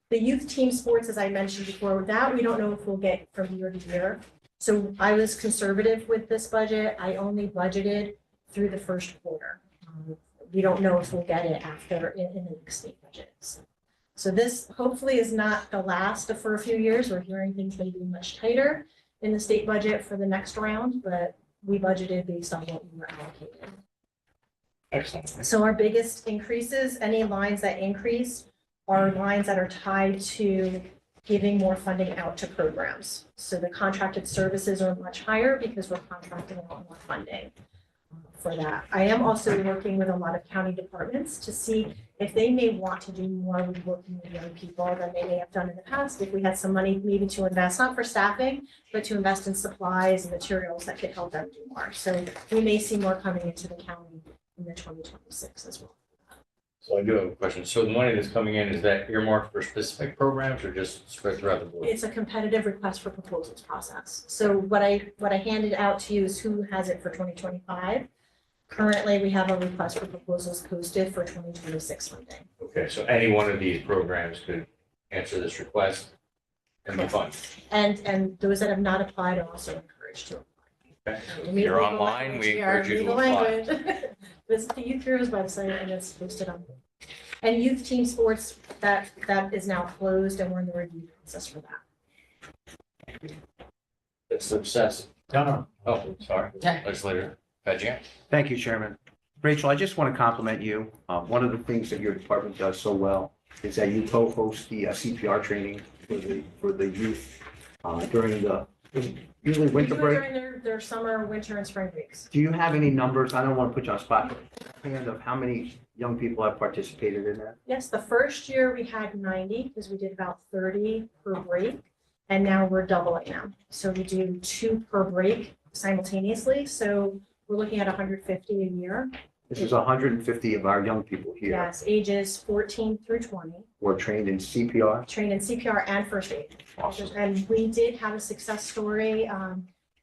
The youth team sports, as I mentioned before, that we don't know if we'll get from year to year. So I was conservative with this budget. I only budgeted through the first quarter. We don't know if we'll get it after in the next state budgets. So this hopefully is not the last for a few years. We're hearing things may be much tighter in the state budget for the next round, but we budgeted based on what we were allocated. Excellent. So our biggest increases, any lines that increased, are lines that are tied to giving more funding out to programs. So the contracted services are much higher because we're contracting out more funding for that. I am also working with a lot of county departments to see if they may want to do more with working with young people than they may have done in the past. If we had some money maybe to invest, not for staffing, but to invest in supplies and materials that could help them do more. So we may see more coming into the county in the 2026 as well. So I do have a question. So the money that's coming in, is that earmarked for specific programs or just spread throughout the board? It's a competitive request for proposals process. So what I handed out to you is who has it for 2025. Currently, we have a request for proposals posted for 2026 funding. Okay, so any one of these programs could answer this request and be funded. And those that have not applied are also encouraged to. Okay, so if you're online, we encourage you to apply. Visit the Youth Heroes website and it's posted on. And youth team sports, that is now closed and we're in the review process for that. It's success. No. Oh, sorry. Legislator Fedgian. Thank you, Chairman. Rachel, I just want to compliment you. One of the things that your department does so well is that you co-host the CPR training for the youth during the usually winter We do it break. during their summer, winter and spring breaks. Do you have any numbers? I don't want to put you on spot, but of how many young people have participated in that? Yes, the first year we had 90 because we did about 30 per break. And now we're doubling them. So we do 2 per break simultaneously. So we're looking at 150 a year. This is 150 of our young people here Yes, ages 14 through 20, who are trained in CPR. trained in CPR and first aid. Awesome. And we did have a success story.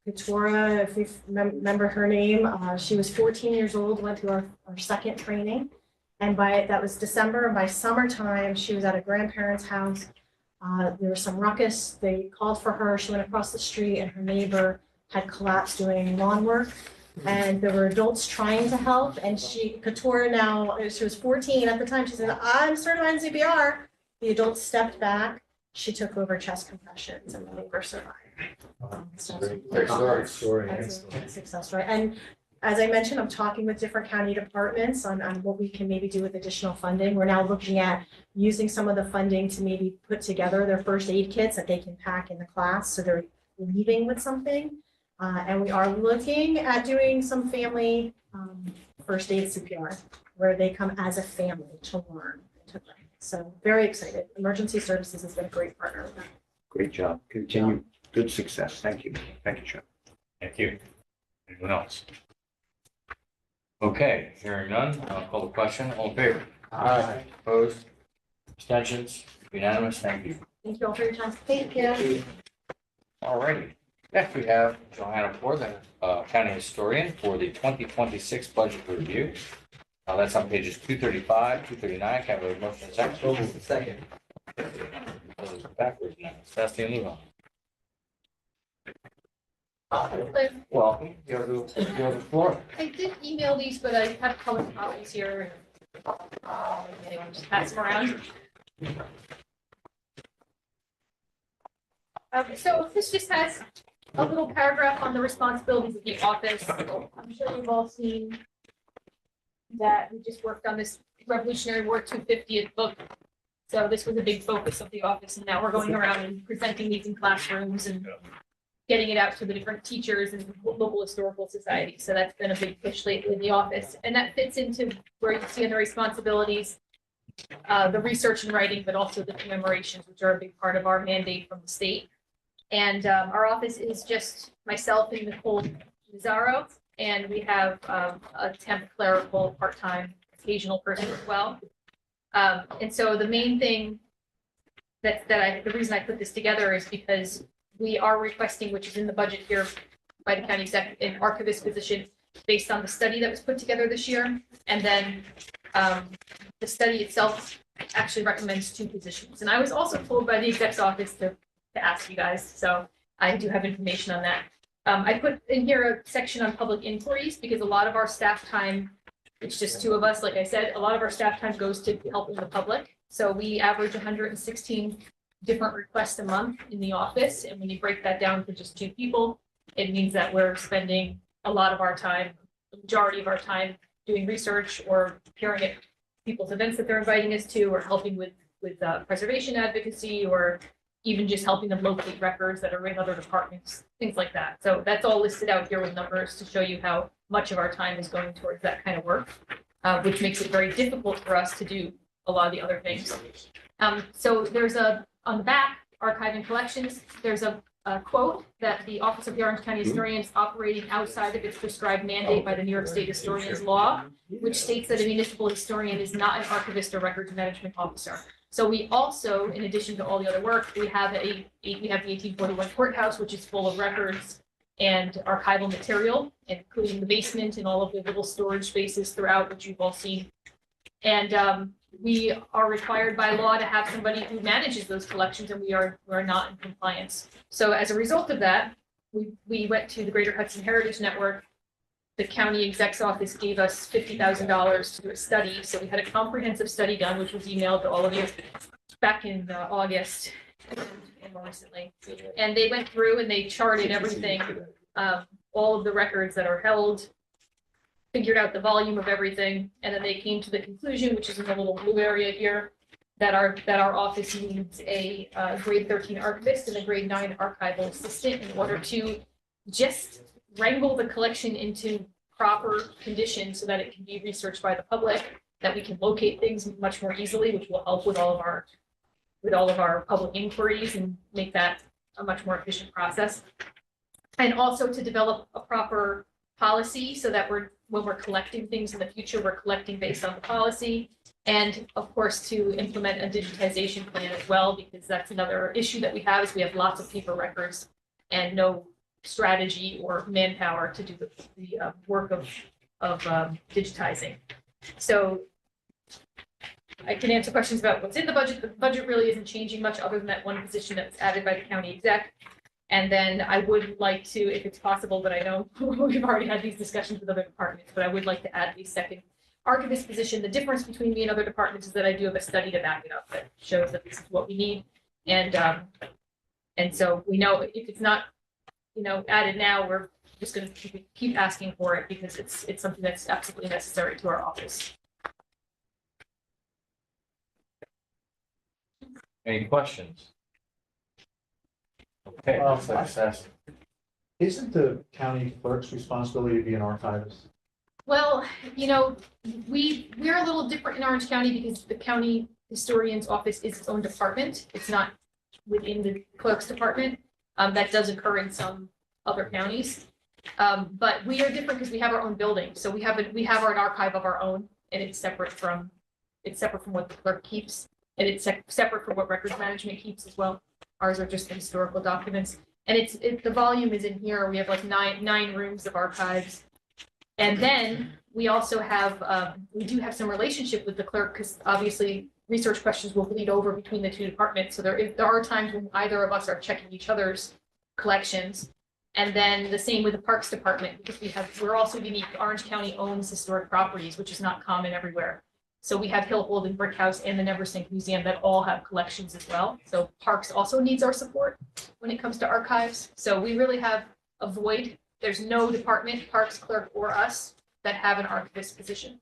Katora, if you remember her name, she was 14 years old, went through our second training. And that was December, and by summertime, she was at a grandparent's house. There was some ruckus. They called for her. She went across the street and her neighbor had collapsed doing lawn work. And there were adults trying to help. And Katora now, she was 14 at the time. She said, I'm certified in CPR. The adults stepped back. She took over chest compressions and the neighbor survived. Great story. That's a success story. And as I mentioned, I'm talking with different county departments on what we can maybe do with additional funding. We're now looking at using some of the funding to maybe put together their first aid kits that they can pack in the class, so they're leaving with something. And we are looking at doing some family first aid CPR, where they come as a family to learn. So very excited. Emergency Services has been a great partner with that. Great job. Continue. Good success. Thank you. Thank you, Chair. Thank you. Anyone else? Okay, hearing none, I'll call the question. All in favor? Aye. Opposed? Abstentions? Unanimous? Thank you. Thank you all for your time. Thank you. All righty. Next, we have Johanna Poor, the county historian, for the 2026 budget review. That's on pages 235, 239. Can I have a motion and second? Second. Backwards now. Sebastian Lugo. Welcome, you have the floor. I did email these, but I have color copies here. Anyone just pass them around. So this just has a little paragraph on the responsibilities of the office. I'm sure you've all seen that we just worked on this Revolutionary War 250th book. So this was a big focus of the office, and now we're going around and presenting these in classrooms and getting it out to the different teachers and local historical societies. So that's been a big push lately in the office. And that fits into where you see the responsibilities, the research and writing, but also the commemorations, which are a big part of our mandate from the state. And our office is just myself and Nicole Mazzaro, and we have a temp clerical part-time occasional person as well. And so the main thing the reason I put this together is because we are requesting, which is in the budget here by the county exec, an archivist position based on the study that was put together this year. And then the study itself actually recommends 2 positions. And I was also told by the exec's office to ask you guys, so I do have information on that. I put in here a section on public inquiries because a lot of our staff time, it's just 2 of us, like I said, a lot of our staff time goes to helping the public. So we average 116 different requests a month in the office. And when you break that down to just 2 people, it means that we're spending a lot of our time, the majority of our time doing research or appearing at people's events that they're inviting us to, or helping with preservation advocacy, or even just helping them locate records that are in other departments, things like that. So that's all listed out here with numbers to show you how much of our time is going towards that kind of work, which makes it very difficult for us to do a lot of the other things. So there's on the back, archive and collections, there's a quote, that the Office of the Orange County Historian is operating outside of its prescribed mandate by the New York State Historians Law, which states that a municipal historian is not an archivist or records management officer. So we also, in addition to all the other work, we have the 1841 courthouse, which is full of records and archival material, including the basement and all of the little storage spaces throughout, which you've all seen. And we are required by law to have somebody who manages those collections, and we are not in compliance. So as a result of that, we went to the Greater Hudson Heritage Network. The county exec's office gave us $50,000 to do a study. So we had a comprehensive study done, which was emailed to all of you back in August and more recently. And they went through and they charted everything, all of the records that are held, figured out the volume of everything, and then they came to the conclusion, which is in the little blue area here, that our office needs a grade 13 archivist and a grade 9 archival assistant in order to just wrangle the collection into proper condition so that it can be researched by the public, that we can locate things much more easily, which will help with all of our public inquiries and make that a much more efficient process. And also to develop a proper policy so that when we're collecting things in the future, we're collecting based on the policy. And of course, to implement a digitization plan as well, because that's another issue that we have, is we have lots of paper records and no strategy or manpower to do the work of digitizing. So I can answer questions about what's in the budget. The budget really isn't changing much other than that one position that was added by the county exec. And then I would like to, if it's possible, but I know we've already had these discussions with other departments, but I would like to add a second archivist position. The difference between me and other departments is that I do have a study to back it up that shows that this is what we need. And so we know if it's not, added now, we're just going to keep asking for it because it's something that's absolutely necessary to our office. Any questions? Okay. Isn't the county clerk's responsibility to be an archivist? Well, we're a little different in Orange County because the county historian's office is its own department. It's not within the clerk's department. That does occur in some other counties. But we are different because we have our own building. So we have an archive of our own, and it's separate from what the clerk keeps, and it's separate from what records management keeps as well. Ours are just the historical documents, and the volume is in here. We have like nine rooms of archives, and then we also have we do have some relationship with the clerk because obviously research questions will bleed over between the two departments. So there are times when either of us are checking each other's collections, and then the same with the Parks Department because we're also unique. Orange County owns historic properties, which is not common everywhere. So we have Hillhold and Brick House and the Neversink Museum that all have collections as well. So Parks also needs our support when it comes to archives. So we really have a void. There's no department, Parks clerk or us, that have an archivist position.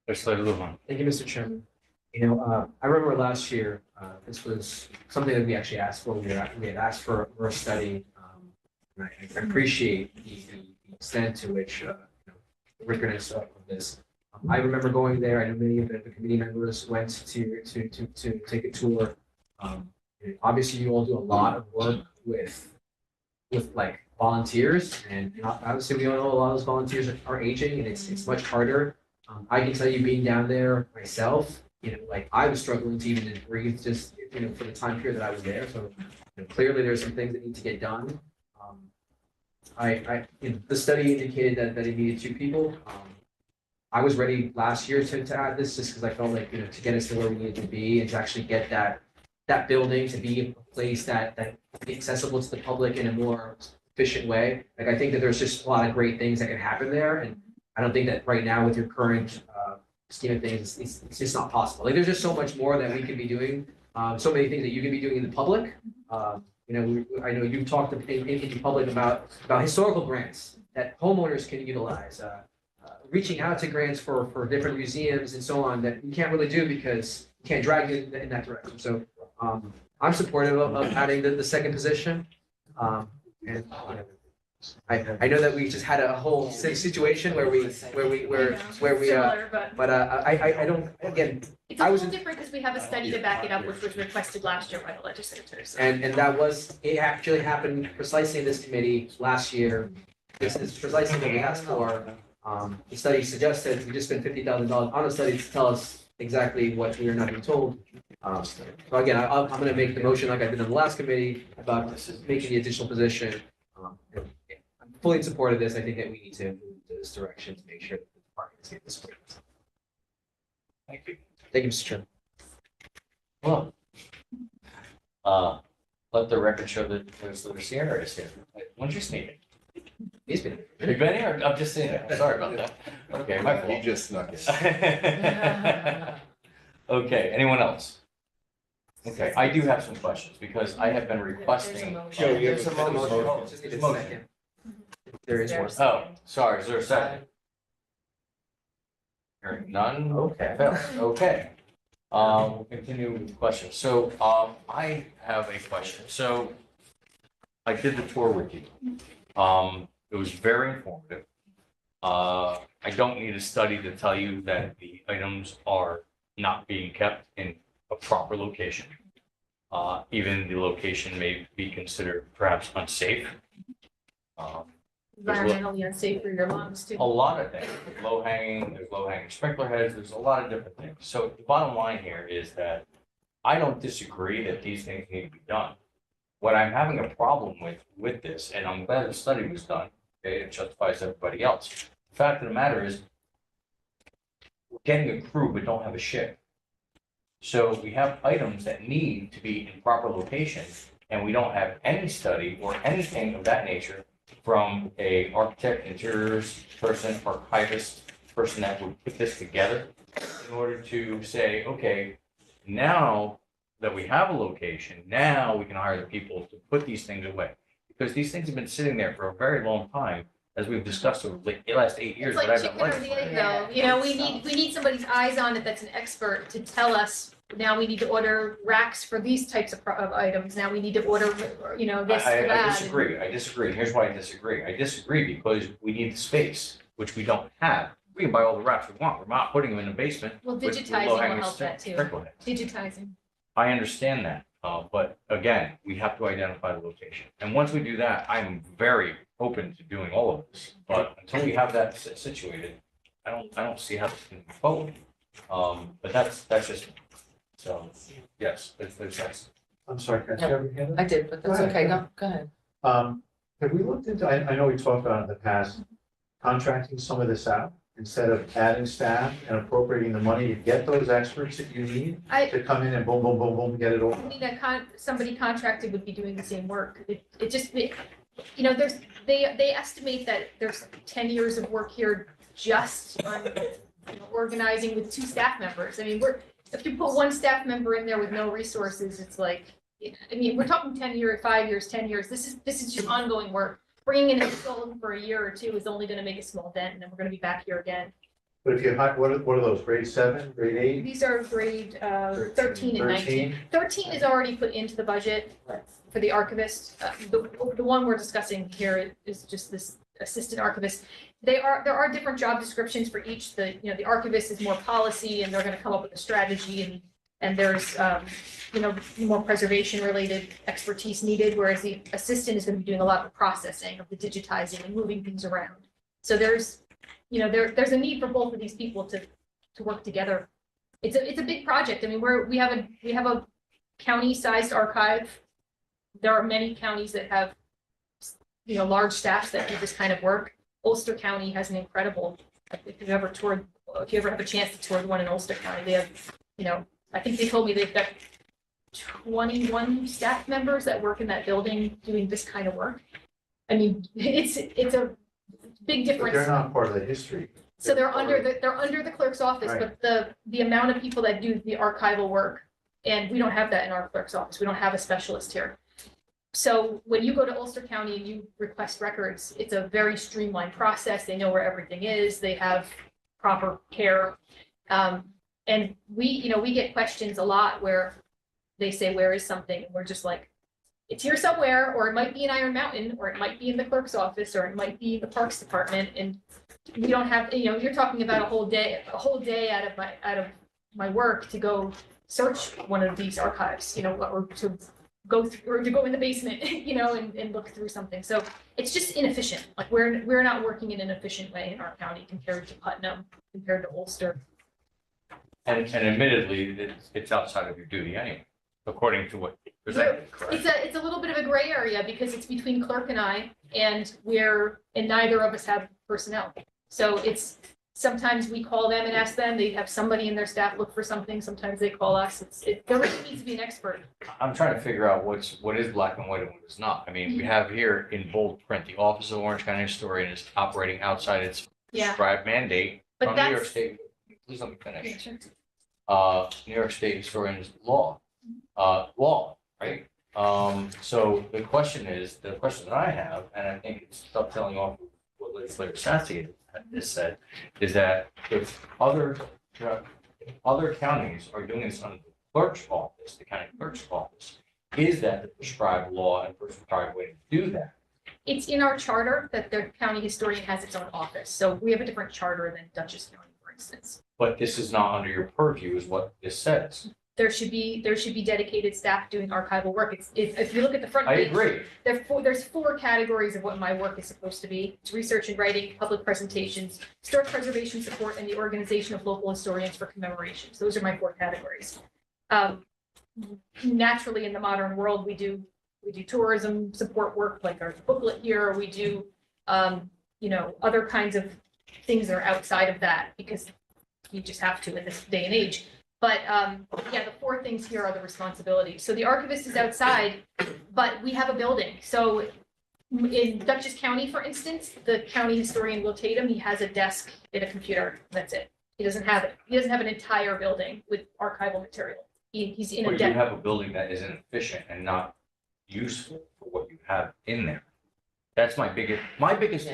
Legislator Lewin. Thank you, Mr. Chairman. I remember last year, this was something that we actually asked for. We had asked for a study. And I appreciate the extent to which the rigorousness of this. I remember going there. I know many of the committee members went to take a tour. Obviously, you all do a lot of work with like volunteers, and obviously we all know a lot of those volunteers are aging, and it's much harder. I can tell you, being down there myself, like I was struggling to even breathe just for the time period that I was there. So clearly, there's some things that need to get done. The study indicated that it needed 2 people. I was ready last year to add this just because I felt like, to get us to where we needed to be and to actually get that building to be a place that be accessible to the public in a more efficient way. Like, I think that there's just a lot of great things that can happen there. And I don't think that right now with your current scheme of things, it's just not possible. Like, there's just so much more that we can be doing. So many things that you can be doing in the public. I know you've talked in public about historical grants that homeowners can utilize, reaching out to grants for different museums and so on that we can't really do because we can't drag you in that direction. So I'm supportive of adding the second position. And I know that we just had a whole situation where we, Similar, but I don't, again, It's a I little was- different because we have a study to back it up, which was requested last year by the legislators. and that was, it actually happened precisely in this committee last year. This is precisely what we asked for. The study suggested we just spend $50,000 on a study to tell us exactly what we are not being told. So again, I'm gonna make the motion like I did in the last committee about making the additional position. I'm fully in support of this. I think that we need to move to this direction to make sure that the department is getting this. Thank you. Thank you, Mr. Chairman. Well, let the record show that Legislator Sierra is here. When's your sneak? He's been. You've been here? I'm just saying, sorry about that. Okay, my fault. He just snuck it. Okay, anyone else? Okay, I do have some questions because I have been requesting. Joe, you have There's a a motion. Just need a second. There is one. Oh, sorry, is there a second? Hearing none? Okay. Okay. We'll continue with the questions. So, I have a question. So I did the tour with you. It was very informative. I don't need a study to tell you that the items are not being kept in a proper location. Even the location may be considered perhaps unsafe. Environmentally unsafe for your lungs too. A lot of things, there's low hanging sprinkler heads, there's a lot of different things. So the bottom line here is that I don't disagree that these things need to be done. What I'm having a problem with this, and I'm glad the study was done, okay, it justifies everybody else. The fact of the matter is, we're getting a crew but don't have a ship. So we have items that need to be in proper location, and we don't have any study or anything of that nature from a architect, interiors person, archivist, person that would put this together in order to say, okay, now that we have a location, now we can hire the people to put these things away. Because these things have been sitting there for a very long time, as we've discussed over the last 8 years. It's that like I've been chicken or the legislating. egg though, you know, we need somebody's eyes on it that's an expert to tell us, now we need to order racks for these types of items, now we need to order, you know, this, I that. disagree. Here's why I disagree. I disagree because we need the space, which we don't have. We can buy all the racks we want. We're not putting them in the basement. Well, with digitizing will low-hanging help that too. sprinkler heads. Digitizing. I understand that, but again, we have to identify the location. And once we do that, I'm very open to doing all of this. But until we have that situated, I don't see how this can move forward. But that's just, so, yes, there's that. I'm sorry, can I have your hand up? I did, but that's Go ahead. okay, go ahead. Have we looked into, I know we talked about in the past, contracting some of this out instead of adding staff and appropriating the money to get those experts that you need to come in and boom, boom, boom, boom, get it all. I mean, somebody contracted would be doing the same work. It just, you know, they estimate that there's 10 years of work here just on, you know, organizing with 2 staff members. I mean, if you put 1 staff member in there with no resources, it's like, I mean, we're talking 10 years, 5 years, 10 years. This is just ongoing work. Bringing in a consultant for a year or 2 is only gonna make a small dent, and then we're gonna be back here again. But if you, what are those, grade 7, grade 8? These are grade 13 and 19. 13 is already put into the budget for the archivist. The one we're discussing here is just this assistant archivist. There are different job descriptions for each. The archivist is more policy, and they're gonna come up with a strategy, and there's you know, more preservation related expertise needed, whereas the assistant is gonna be doing a lot of the processing of the digitizing and moving things around. So there's a need for both of these people to work together. It's a big project. I mean, we have a county-sized archive. There are many counties that have, you know, large staffs that do this kind of work. Ulster County has an incredible, if you ever have a chance to tour the one in Ulster County, they have, you know, I think they told me they've got 21 staff members that work in that building doing this kind of work. I mean, it's a big But difference. they're not part of the history. So they're under the clerk's office, Right. but the amount of people that do the archival work, and we don't have that in our clerk's office. We don't have a specialist here. So when you go to Ulster County and you request records, it's a very streamlined process. They know where everything is. They have proper care. And we get questions a lot where they say, where is something? And we're just like, it's here somewhere, or it might be in Iron Mountain, or it might be in the clerk's office, or it might be in the Parks Department, and we don't have, you're talking about a whole day out of my work to go search one of these archives, or to go through, or to go in the basement, and look through something. So it's just inefficient. Like we're not working in an efficient way in our county compared to Putnam, compared to Ulster. And admittedly, it's outside of your duty anyway, according to what you presented, correct? It's a little bit of a gray area because it's between clerk and I, and neither of us have personnel. So it's, sometimes we call them and ask them, they have somebody in their staff look for something, sometimes they call us, there really needs to be an expert. I'm trying to figure out what is black and white and what is not. I mean, we have here in bold print, the Office of Orange County Historian is operating outside its Yeah. prescribed mandate But from New York that's- State. Please let me finish. Yeah, sure. New York State Historian's law, right? So the question that I have, and I think it's dovetailing off of what legislator Sassy has said, is that if other counties are doing this under the clerk's office, the county clerk's office, is that the prescribed law and prescribed way to do that? It's in our charter that the county historian has its own office, so we have a different charter than Dutchess County, for instance. But this is not under your purview, is what this says. There should be dedicated staff doing archival work. If you look at the front I page. agree. There's 4 categories of what my work is supposed to be. It's research and writing, public presentations, historic preservation support, and the organization of local historians for commemorations. Those are my 4 categories. Naturally, in the modern world, we do tourism support work, like our booklet here, or we do, other kinds of things that are outside of that, because you just have to in this day and age. But the 4 things here are the responsibilities. So the archivist is outside, but we have a building. So in Dutchess County, for instance, the county historian Will Tatum, he has a desk and a computer. That's it. He doesn't have an entire building with archival material. He's in a But you desk. have a building that isn't efficient and not useful for what you have in there. That's my biggest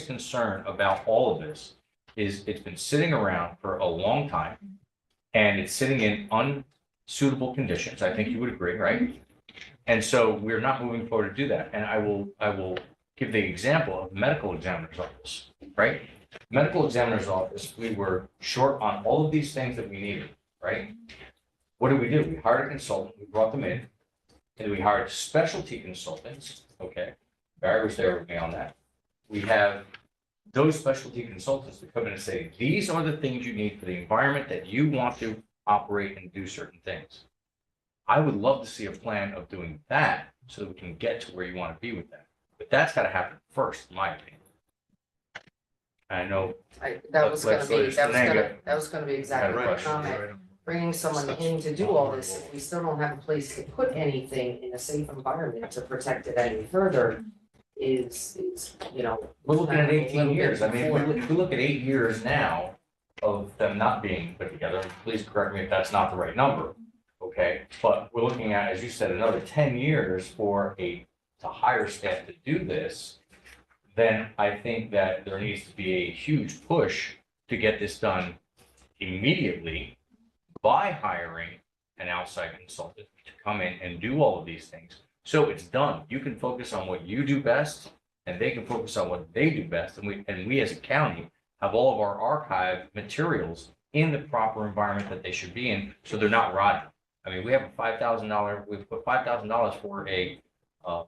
concern about all of this is it's been sitting around for a long time. And it's sitting in unsuitable conditions. I think you would agree, right? And so we're not moving forward to do that. And I will give the example of medical examiner's office, right? Medical examiner's office, we were short on all of these things that we needed, right? What did? We hired a consultant, we brought them in, and we hired specialty consultants, okay? Barry was there with me on that. We have those specialty consultants to come in and say, these are the things you need for the environment that you want to operate and do certain things. I would love to see a plan of doing that so that we can get to where you want to be with that. But that's got to happen first, in my opinion. I know. That was gonna be exactly my comment. Bringing someone in to do all this, if we still don't have a place to put anything in a safe environment to protect it any further, is, We're looking at 18 little years. bit I mean, before. if we look at 8 years now of them not being put together, and please correct me if that's not the right number, okay? But we're looking at, as you said, another 10 years to hire staff to do this, then I think that there needs to be a huge push to get this done immediately by hiring an outside consultant to come in and do all of these things. So it's done. You can focus on what you do best, and they can focus on what they do best. And we as a county have all of our archive materials in the proper environment that they should be in, so they're not rotting. I mean, we have we've put $5,000 for a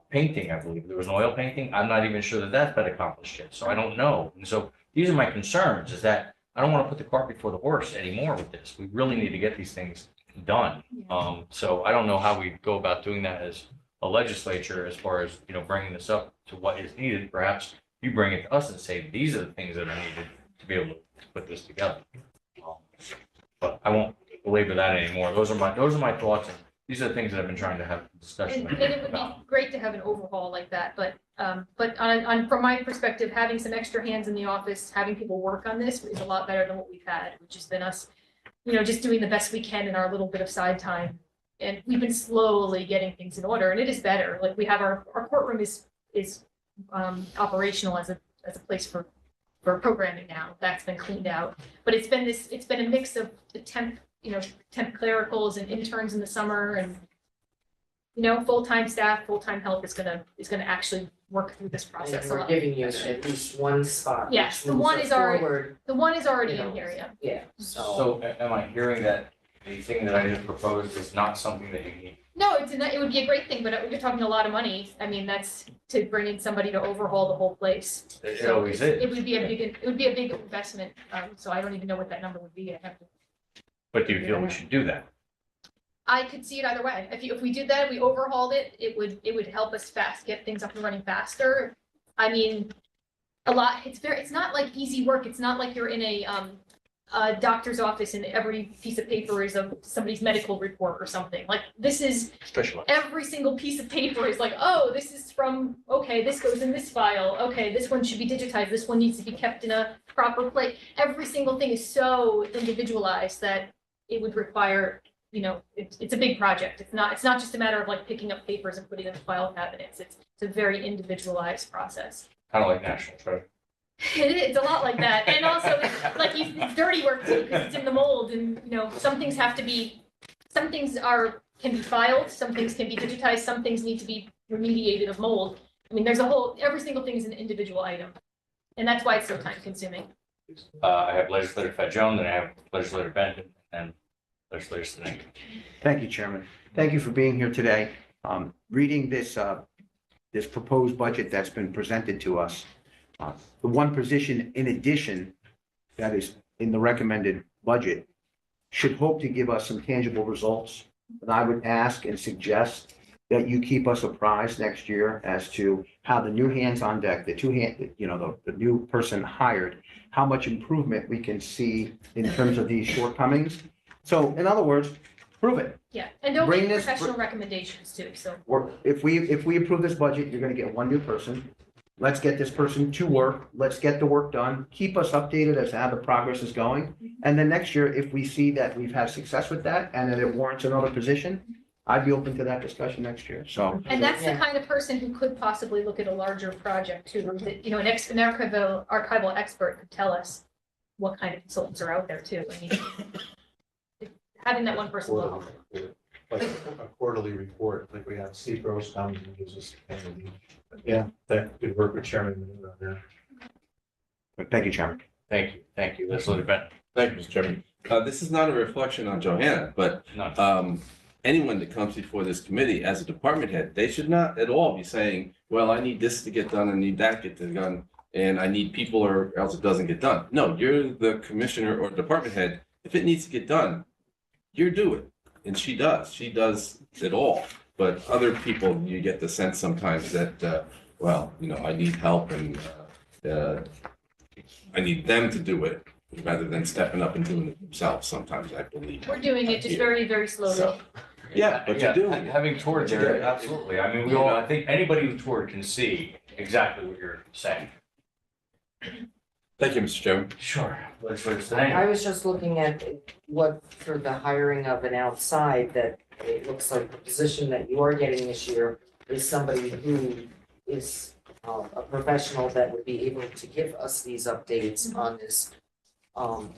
painting, I believe. There was an oil painting. I'm not even sure that that's been accomplished yet, so I don't know. And so these are my concerns, is that I don't want to put the cart before the horse anymore with this. We really need to get these things done. So I don't know how we go about doing that as a legislature, as far as, bringing this up to what is needed. Perhaps you bring it to us and say, these are the things that are needed to be able to put this together. But I won't belabor that anymore. Those are my thoughts, and these are the things that I've been trying to have a discussion And it would be about. great to have an overhaul like that, but from my perspective, having some extra hands in the office, having people work on this is a lot better than what we've had, which has been us, just doing the best we can in our little bit of side time. And we've been slowly getting things in order, and it is better. Like, we have our courtroom is operational as a place for programming now. That's been cleaned out, but it's been a mix of the temp clericals and interns in the summer, and you know, full-time staff, full-time help is gonna actually work through this process And a we're lot. giving you at least one spot. Yes, which the one moves is it already- forward. The one is already You know, in here, yeah. Yeah, So am I hearing that the thing that I just proposed is not something that you need? No, it would be a great thing, but you're talking a lot of money. I mean, that's to bring in somebody to overhaul the whole place. It So always It is. would be a big investment, so I don't even know what that number would be. I have to. But do you feel we should do that? I could see it either way. If we did that, we overhauled it, it would help us get things up and running faster. I mean, it's not like easy work. It's not like you're in a doctor's office and every piece of paper is somebody's medical report or something. Like, this is, every single piece of paper is like, oh, this is from, okay, this goes in this file. Okay, this one should be digitized. This one needs to be kept in a proper place. Every single thing is so individualized that it would require, you know, it's a big project. It's not just a matter of like picking up papers and putting them in file cabinets. It's a very individualized process. Kind of like National Treasure. It's a lot like that. And also, it's dirty work too, because it's in the mold and, you know, some things can be filed, some things can be digitized, some things need to be remediated of mold. I mean, every single thing is an individual item. And that's why it's so time consuming. I have legislator Fajon, then I have legislator Benton, and legislator Sneak. Thank you, Chairman. Thank you for being here today. Reading this proposed budget that's been presented to us, the one position in addition that is in the recommended budget should hope to give us some tangible results. And I would ask and suggest that you keep us apprised next year as to how the new hands on deck, the new person hired, how much improvement we can see in terms of these shortcomings. So in other words, prove it. Yeah, and don't Bring make this- professional recommendations too, so. If we approve this budget, you're gonna get one new person. Let's get this person to work. Let's get the work done. Keep us updated as to how the progress is going. And then next year, if we see that we've had success with that and that it warrants another position, I'd be open to that discussion next year. So. And that's the kind of person who could possibly look at a larger project too, that, you know, an archival expert could tell us what kind of consultants are out there too. I mean, having that one person will help. Like a quarterly report, like we have Steve Gross comes and gives us. Yeah, that could work with Chairman Manning on that. Thank you, Chairman. Thank you, legislator Benton. Thank you, Mr. Chairman. This is not a reflection on Johanna, but anyone that comes before this committee as a department head, they should not at all be saying, well, I need this to get done, I need that to get done, and I need people or else it doesn't get done. No, you're the commissioner or department head. If it needs to get done, you do it. And she does it all. But other people, you get the sense sometimes that, well, you know, I need help and I need them to do it rather than stepping up and doing it themselves. Sometimes I believe. We're doing it just very, very slowly. So, yeah, but you're doing it. Having toured there, absolutely. I mean, I think anybody who toured can see exactly what you're saying. Thank you, Mr. Chairman. Sure. I was just looking at what, for the hiring of an outside, that it looks like the position that you are getting this year is somebody who is a professional that would be able to give us these updates on this,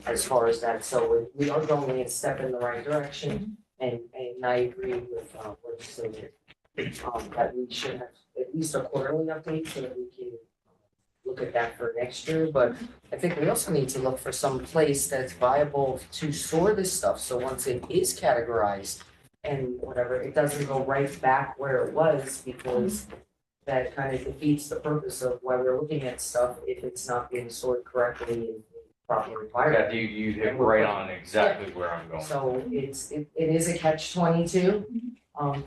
as far as that. So we are going a step in the right direction, and I agree with what you said, that we should have at least a quarterly update so that we can look at that for next year. But I think we also need to look for some place that's viable to store this stuff. So once it is categorized and whatever, it doesn't go right back where it was, because that kind of defeats the purpose of why we're looking at stuff if it's not being stored correctly and properly environment. Yeah, you hit right on exactly where I'm going. So it is a catch-22.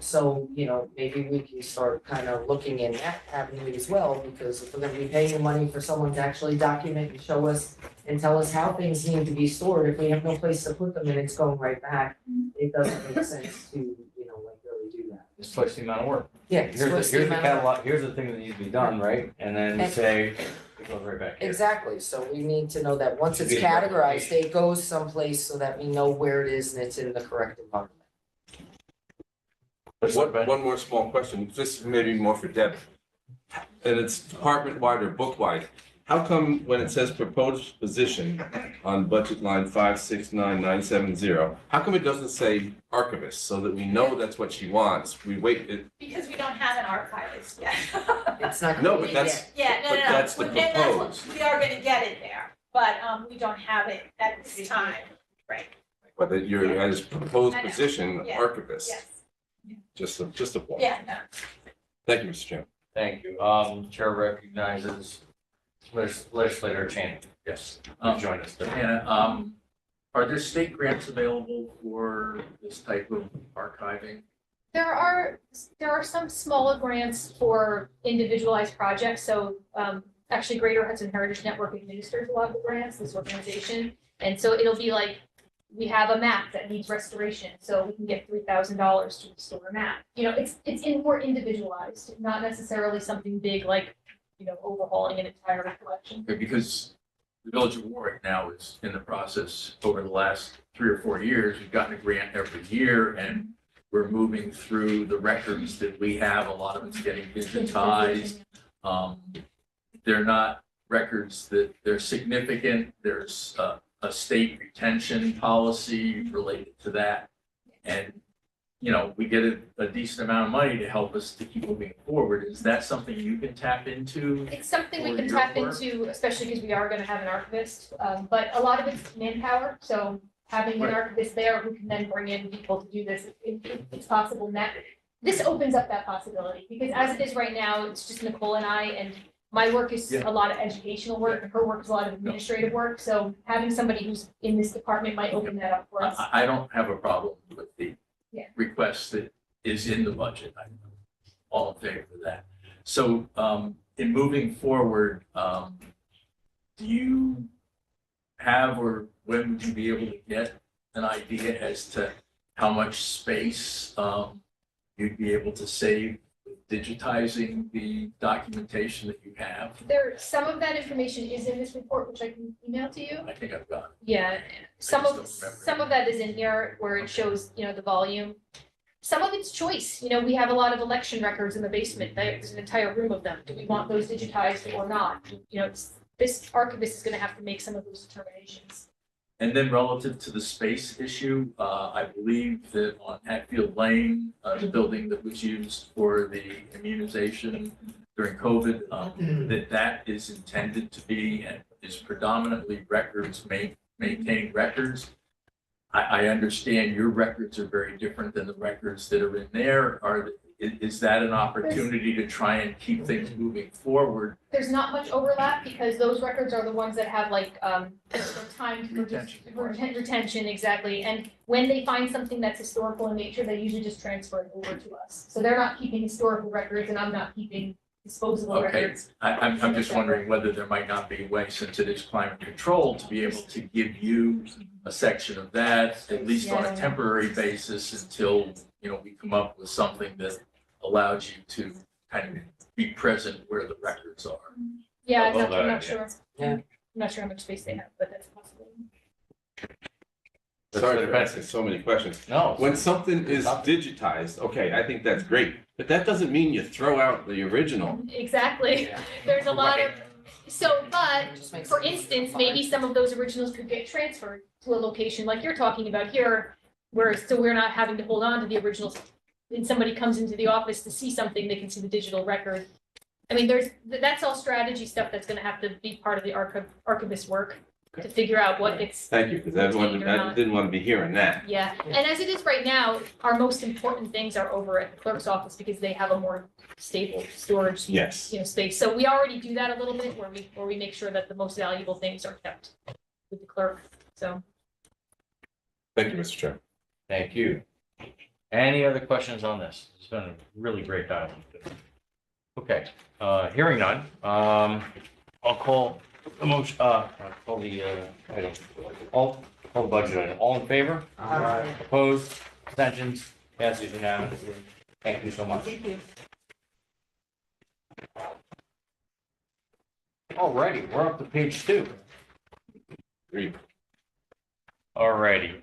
So, you know, maybe we can start kind of looking in that avenue as well, because if we're gonna be paying the money for someone to actually document and show us and tell us how things need to be stored, if we have no place to put them and it's going right back, it doesn't make sense to, you know, like really do that. It's twice the amount of work. Yeah. Here's the catalog, here's the thing that needs to be done, right? And then And- say, it goes right back here. Exactly, so we need to know that once it's Should be a categorized, it goes someplace so that we know where it is and it's in the correct environment. One more small question, this may be more for Deb. And it's department-wide or book-wide. how come when it says proposed position on budget line 569970, how come it doesn't say archivist so that we know that's what she wants? We wait, Because we don't have an archivist yet. It's not. no, but that's, Yeah, no, but no, no. that's the And that's what- proposed. We are gonna get it there, but, we don't have it at this time, right? Whether you're as proposed I know. position Yeah. archivist, Yes, just a point. yeah, no. Thank you, Mr. Chairman. Thank you. Chair recognizes legislator Cheney. Yes, please join us. Yeah, are there state grants available for this type of archiving? There are some smaller grants for individualized projects, so actually Greater Hudson Heritage Network administers a lot of the grants, this organization. And so it'll be like, we have a map that needs restoration, so we can get $3,000 to restore a map. You know, it's more individualized, not necessarily something big like, you know, overhauling an entire collection. Okay, because the Village of Warwick now is in the process, over the last 3 or 4 years, we've gotten a grant every year, and we're moving through the records that we have. A lot of it's getting digitized. They're not records that they're significant. There's a state retention policy related to that. And, you know, we get a decent amount of money to help us to keep moving forward. Is that something you can tap into? It's something we for can your tap work? into, especially because we are gonna have an archivist, but a lot of it's manpower, so having an Right. archivist there who can then bring in people to do this, it's possible now. This opens up that possibility, because as it is right now, it's just Nicole and I, and my work is Yeah. a lot of educational work, and her work is a lot of administrative work, so having somebody who's in this department might open that up for us. I don't have a problem with the Yeah. request that is in the budget. I'm all in favor of that. So, in moving forward, do you have, or when would you be able to get an idea as to how much space, you'd be able to save with digitizing the documentation that you have? Some of that information is in this report, which I can email to you. I think I've got it. Yeah, some just of, don't remember. some of that is in here where it shows, you know, the volume. Some of it's choice, you know, we have a lot of election records in the basement, there's an entire room of them, do we want those digitized or not? You know, this archivist is gonna have to make some of those determinations. And then relative to the space issue, I believe that on Hatfield Lane, the building that was used for the immunization during COVID, that is intended to be and is predominantly records, maintaining records. I understand your records are very different than the records that are in there. Is that an opportunity to try and keep things moving forward? There's not much overlap because those records are the ones that have like, time to retention, exactly. And when they find something that's historical in nature, they usually just transfer it over to us. So they're not keeping historical records and I'm not keeping disposable Okay. records. I'm just wondering whether there might not be a way, since it is climate control, to be able to give you a section of that, at least on a temporary basis, until, you know, we come up with something that allows you to kind of be present where the records are. Yeah, I I'm love not, I'm that not idea. sure. Yeah. I'm not sure how much space they have, but that's possible. Sorry for asking so many questions. No. When something is digitized, okay, I think that's great, but that doesn't mean you throw out the original. Exactly. There's a lot of, so, but Just makes for it instance, fun. maybe some of those originals could get transferred to a location like you're talking about here, where, so we're not having to hold on to the originals. And somebody comes into the office to see something, they can see the digital record. I mean, that's all strategy stuff that's gonna have to be part of the archivist work to figure out what gets. Thank you, because everyone, I didn't want to be hearing that. Yeah, and as it is right now, our most important things are over at the clerk's office because they have a more stable storage, Yes. you know, space. So we already do that a little bit where we make sure that the most valuable things are kept with the clerk, so. Thank you, Mr. Chair. Thank you. Any other questions on this? It's been a really great dialogue. Okay, hearing none, I'll call the motion, call the, item. Call the budget item. All in favor? Aye. Opposed? Abstentions? Passes unanimously. Thank you so much. Thank you. Alrighty, we're up to page 2. Agreed. Alrighty,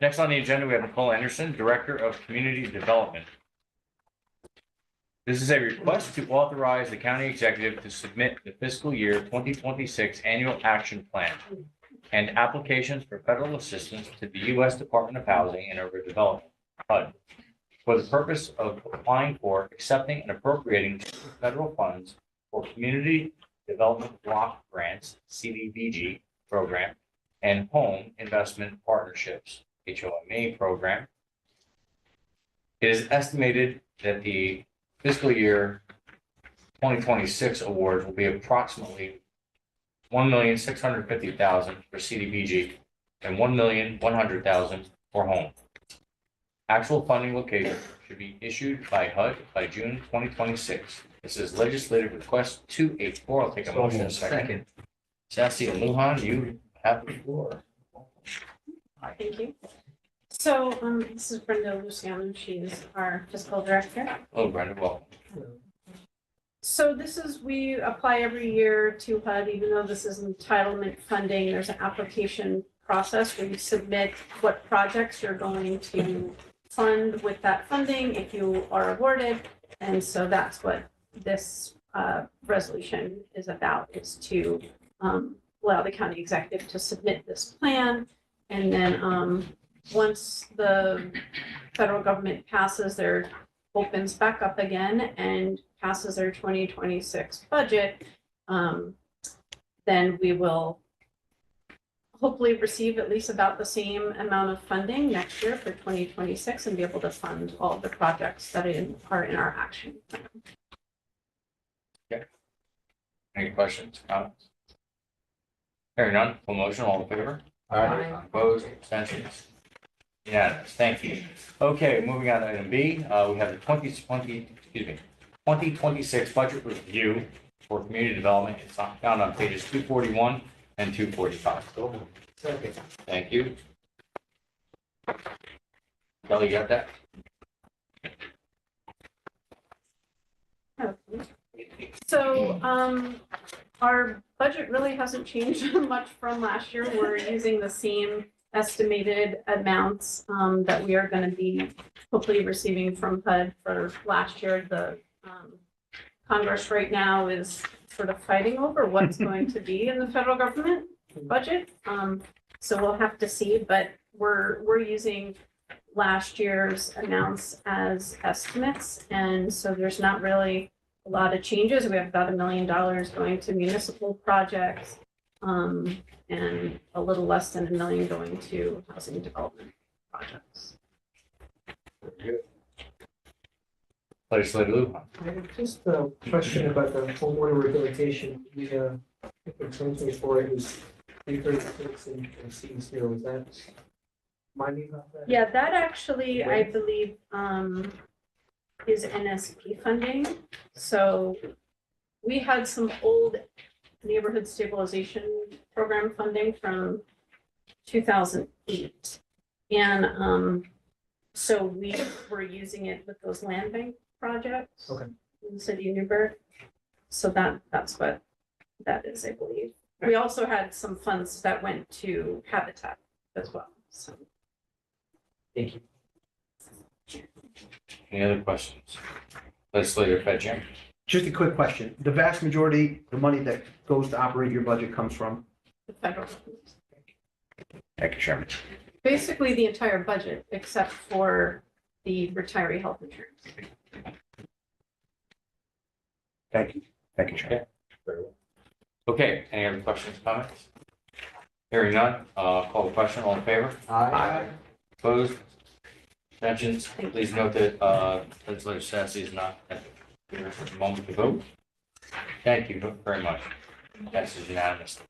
next on the agenda, we have Nicole Anderson, Director of Community Development. This is a request to authorize the county executive to submit the fiscal year 2026 annual action plan and applications for federal assistance to the U.S. Department of Housing and Urban Development, HUD, for the purpose of applying for, accepting, and appropriating federal funds for Community Development Block Grants, CDBG program, and Home Investment Partnerships, HOMA program. It is estimated that the fiscal year 2026 awards will be approximately $1,650,000 for CDBG and $1,100,000 for home. Actual funding location should be issued by HUD by June 2026. This is legislative request 284. I'll take a motion in a second. Sassy and Lujan, you have the floor. Thank you. So, this is Brenda Luciano. She's our fiscal director. Hello, Brenda. Welcome. So this is, we apply every year to HUD, even though this is entitlement funding, there's an application process where you submit what projects you're going to fund with that funding if you are awarded. And so that's what this resolution is about, is to allow the county executive to submit this plan. And then once the federal government passes their, opens back up again and passes their 2026 budget, then we will hopefully receive at least about the same amount of funding next year for 2026 and be able to fund all the projects that are in our action plan. Okay. Any questions, comments? Hearing none, full motion, all in favor? Aye. Opposed, abstentions? Unanimous, thank you. Okay, moving on to item B, we have the 2026 budget review for community development. It's found on pages 241 and 245. Thank you. Kelly, you got that? So, our budget really hasn't changed much from last year. We're using the same estimated amounts that we are going to be hopefully receiving from HUD for last year. The Congress right now is sort of fighting over what's going to be in the federal government budget. So we'll have to see, but we're using last year's amounts as estimates. And so there's not really a lot of changes. We have about $1 million going to municipal projects. And a little less than $1 million going to housing development projects. Legislator Lujan. Just a question about the homeowner rehabilitation. We, in 2024, it was 336 and Stevens here. Was that, remind me about that? Yeah, that actually, I believe, is NSP funding. So we had some old neighborhood stabilization program funding from 2008. And so we were using it with those land bank projects. Okay. In the city of Newburgh. So that's what that is, I believe. We also had some funds that went to Habitat as well, so. Thank you. Any other questions? Legislator Fedger. Just a quick question. The vast majority, the money that goes to operate your budget comes from? The federal government. Thank you, Chairman. Basically the entire budget, except for the retiree health insurance. Thank you. Thank you, Chairman. Very well. Okay, any other questions, comments? Hearing none, call the question, all in favor? Aye. Opposed? Abstentions? Please note that Legislator Sassy is not at the moment to vote. Thank you very much. Passes unanimously.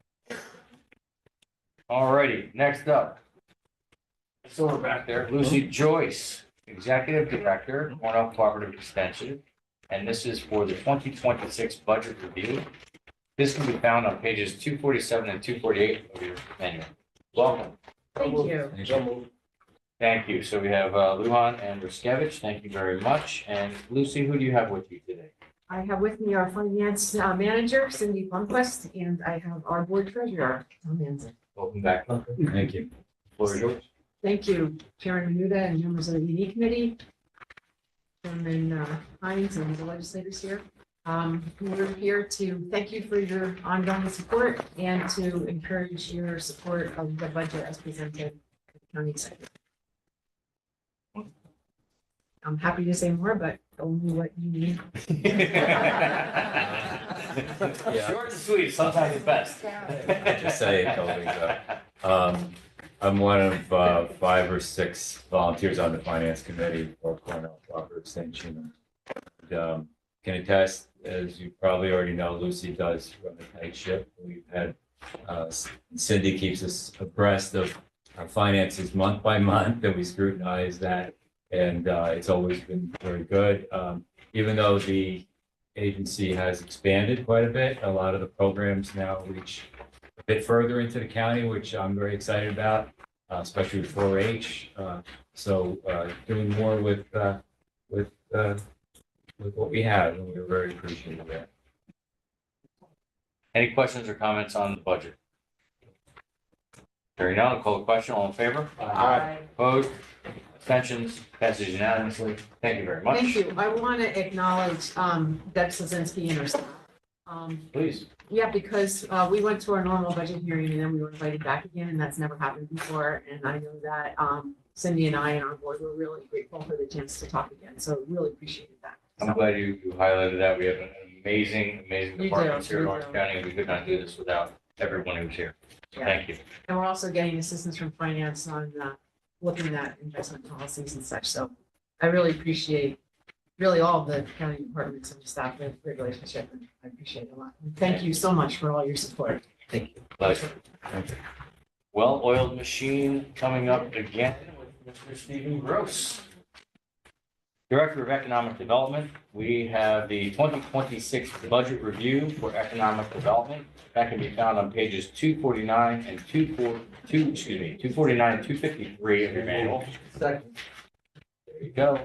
All righty, next up. So we're back there, Lucy Joyce, Executive Director, Cornell Cooperative Extension. And this is for the 2026 budget review. This can be found on pages 247 and 248 of your manual. Welcome. Thank you. Thank you. So we have Lujan and Ruskevich. Thank you very much. And Lucy, who do you have with you today? I have with me our finance manager, Cindy Blomquist, and I have our board treasurer, Tom Manzin. Welcome back. Thank you. Floor is yours. Thank you, Chairman Menuda and members of the ED committee. Chairman Hines and the legislators here. We're here to thank you for your ongoing support and to encourage your support of the budget as presented at the county executive. I'm happy to say more, but only what you need. Short and sweet, sometimes it's best. Just say a couple things though. I'm one of 5 or 6 volunteers on the finance committee for Cornell Proper Extension. And, can attest, as you probably already know, Lucy does run a tight ship. We've had Cindy keeps us abreast of our finances month by month, and we scrutinize that. And it's always been very good. Even though the agency has expanded quite a bit, a lot of the programs now reach a bit further into the county, which I'm very excited about, especially with 4-H. So doing more with what we have, and we're very appreciative of that. Any questions or comments on the budget? Hearing none, I'll call the question. All in favor? Aye. Opposed? Abstentions? Passes unanimously. Thank you very much. Thank you. I want to acknowledge Deb Slazinski and her staff. Please. Yeah, because we went to our normal budget hearing and then we were invited back again, and that's never happened before. And I know that Cindy and I and our board were really grateful for the chance to talk again. So really appreciated that. I'm glad you highlighted that. We have an amazing You departments do, here in you Orange do. County. We could not do this without everyone who's here. So Yeah. thank you. And we're also getting assistance from finance on looking at investment policies and such. So I really appreciate really all the county departments and staff with great relationship. And I appreciate it a lot. And thank you so much for all your support. Thank you. Pleasure. Well-oiled machine coming up again with Mr. Stephen Gross. Director of Economic Development, we have the 2026 budget review for economic development. That can be found on pages 249 and 249, 253 of your manual. Second. There you go.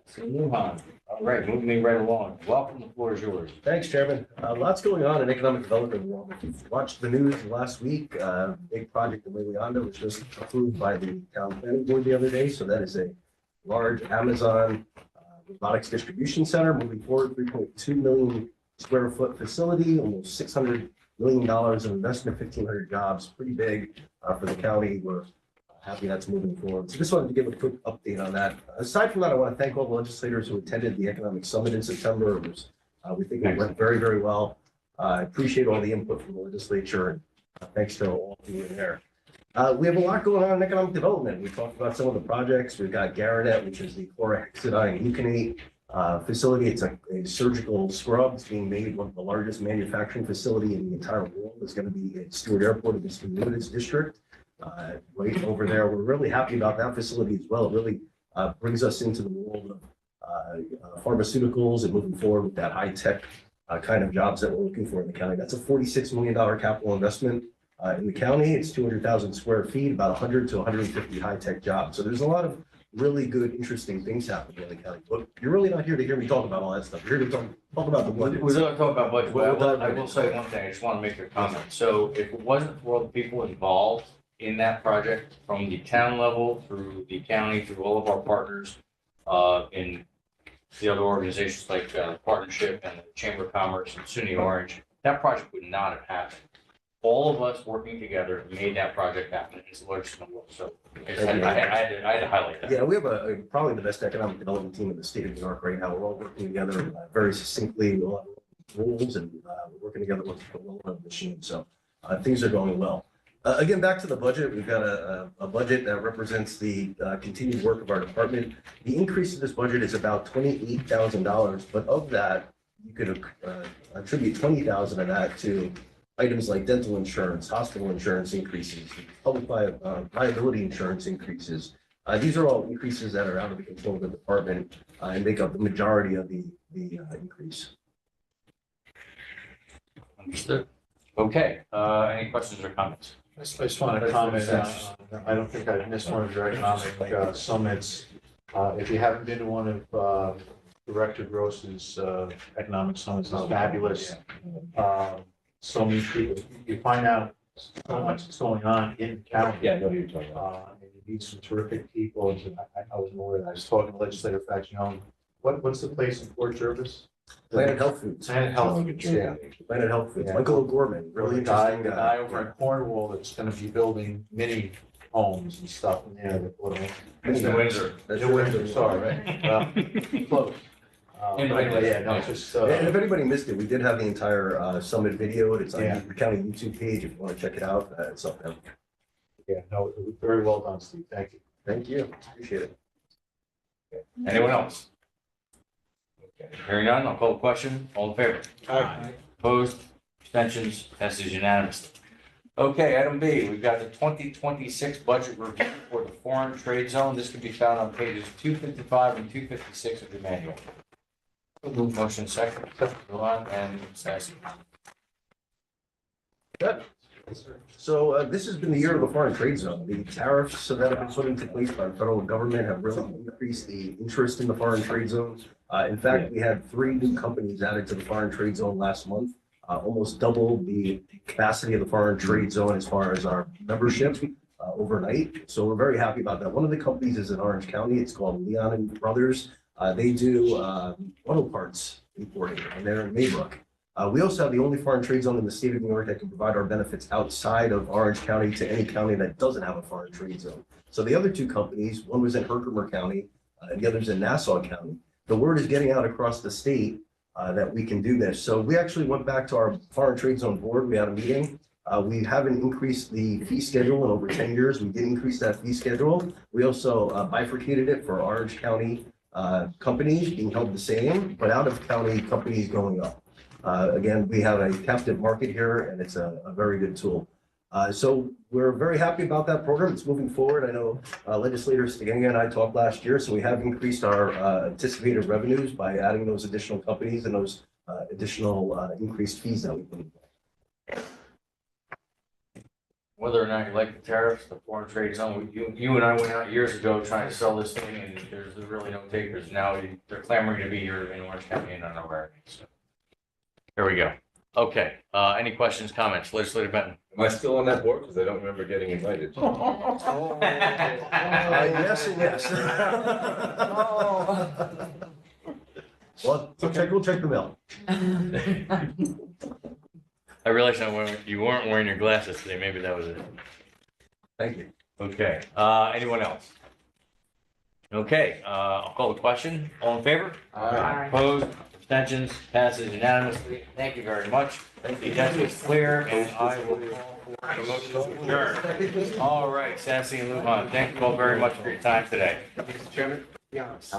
So move on. All right, moving me right along. Welcome, the floor is yours. Thanks, Chairman. Lots going on in economic development. Watched the news last week. Big project in Lilianda was just approved by the town planning board the other day. So that is a large Amazon robotics distribution center moving forward, 3.2 million square foot facility, almost $600 million of investment, 1,500 jobs, pretty big for the county. We're happy that's moving forward. So just wanted to give a quick update on that. Aside from that, I want to thank all the legislators who attended the Economic Summit in September. It was, we think it went very, very well. I appreciate all the input from the legislature, and thanks to all of you in there. We have a lot going on in economic development. We talked about some of the projects. We've got Garanet, which is the chlorhexidine leuconate facility. It's a surgical scrub. It's being made one of the largest manufacturing facility in the entire world. It's going to be at Stewart Airport in the Limited District. Right over there. We're really happy about that facility as well. It really brings us into the world of pharmaceuticals and moving forward with that high-tech kind of jobs that we're looking for in the county. That's a $46 million capital investment in the county. It's 200,000 square feet, about 100 to 150 high-tech jobs. So there's a lot of really good, interesting things happening in the county. But you're really not here to hear me talk about all that stuff. You're here to talk about the budget. We're going to talk about budget, but Well, I will say one thing. I just want to make a comment. So if it wasn't for all the people involved in that project, from the town level through the county, through all of our partners, in the other organizations like Partnership and the Chamber of Commerce and SUNY Orange, that project would not have happened. All of us working together made that project happen. It's the largest in the world. So I had to highlight that. Yeah, we have probably the best economic development team in the state of New York right now. We're all working together very succinctly. We all have rules, and we're working together with the well-oiled machine. So things are going well. Again, back to the budget, we've got a budget that represents the continued work of our department. The increase in this budget is about $28,000, but of that, you could attribute 20,000 of that to items like dental insurance, hospital insurance increases, public liability insurance increases. These are all increases that are out of the control of the department and make up the majority of the increase. Understood. Okay, any questions or comments? I just want to comment, I don't think I've missed one of your economic summits. If you haven't been to one of Director Gross's economic summits, it's fabulous. So many people, you find out so much is going on in the county. Yeah, I know what you're talking about. And you meet some terrific people. I was aware that I was talking to legislator Fagione What's the place in Port Jervis? Planet Health Foods. Planet Health Foods, yeah. Planet Health Foods. Yeah. Michael O'Gorman, really The guy, interesting the guy. guy over in Cornwall that's gonna be building mini homes and stuff in there. Mr. Windsor. New Windsor, sorry, right? Well, close. Anyway, yeah, no, it's just, And if anybody missed it, we did have the entire summit video. It's on Yeah. the county YouTube page. If you want to check it out, it's up there. yeah, no, it was very well done, Steve. Thank you. Thank you. Appreciate it. Anyone else? Okay, hearing none, I'll call the question. All in favor? Aye. Opposed? Abstentions? Passes unanimously. Okay, item B, we've got the 2026 budget review for the foreign trade zone. This can be found on pages 255 and 256 of the manual. Motion second, Luan and Sassy. Good. So this has been the year of the foreign trade zone. The tariffs that have been put into place by the federal government have really increased the interest in the foreign trade zone. In fact, we had 3 new companies added to the foreign trade zone last month, almost double the capacity of the foreign trade zone as far as our membership overnight. So we're very happy about that. One of the companies is in Orange County. It's called Leon and Brothers. They do auto parts importing, and they're in Maybrook. We also have the only foreign trade zone in the state of New York that can provide our benefits outside of Orange County to any county that doesn't have a foreign trade zone. So the other 2 companies, one was in Herkimer County, and the other's in Nassau County. The word is getting out across the state that we can do this. So we actually went back to our foreign trade zone board. We had a meeting. We haven't increased the fee schedule in over 10 years. We did increase that fee schedule. We also bifurcated it for Orange County companies being held the same, but out of county companies going up. Again, we have a captive market here, and it's a very good tool. So we're very happy about that program. It's moving forward. I know legislator Stiganga and I talked last year, so we have increased our anticipated revenues by adding those additional companies and those additional increased fees that we put in. Whether or not you like the tariffs, the foreign trade zone, you and I went out years ago trying to sell this thing, and there's really no takers. Now they're clamoring to be here in Orange County and unaware. So here we go. Okay, any questions, comments? Legislator Benton. Am I still on that board? Because I don't remember getting invited. Yes and yes. Well, we'll check the mail. I realize you weren't wearing your glasses today. Maybe that was it. Thank you. Okay, anyone else? Okay, I'll call the question. All in favor? Aye. Opposed? Abstentions? Passes unanimously. Thank you very much. The agenda is clear, and I will call for a motion to adjourn. All right, Sassy and Luhan, thank you all very much for your time today. Mr. Chairman, to be honest,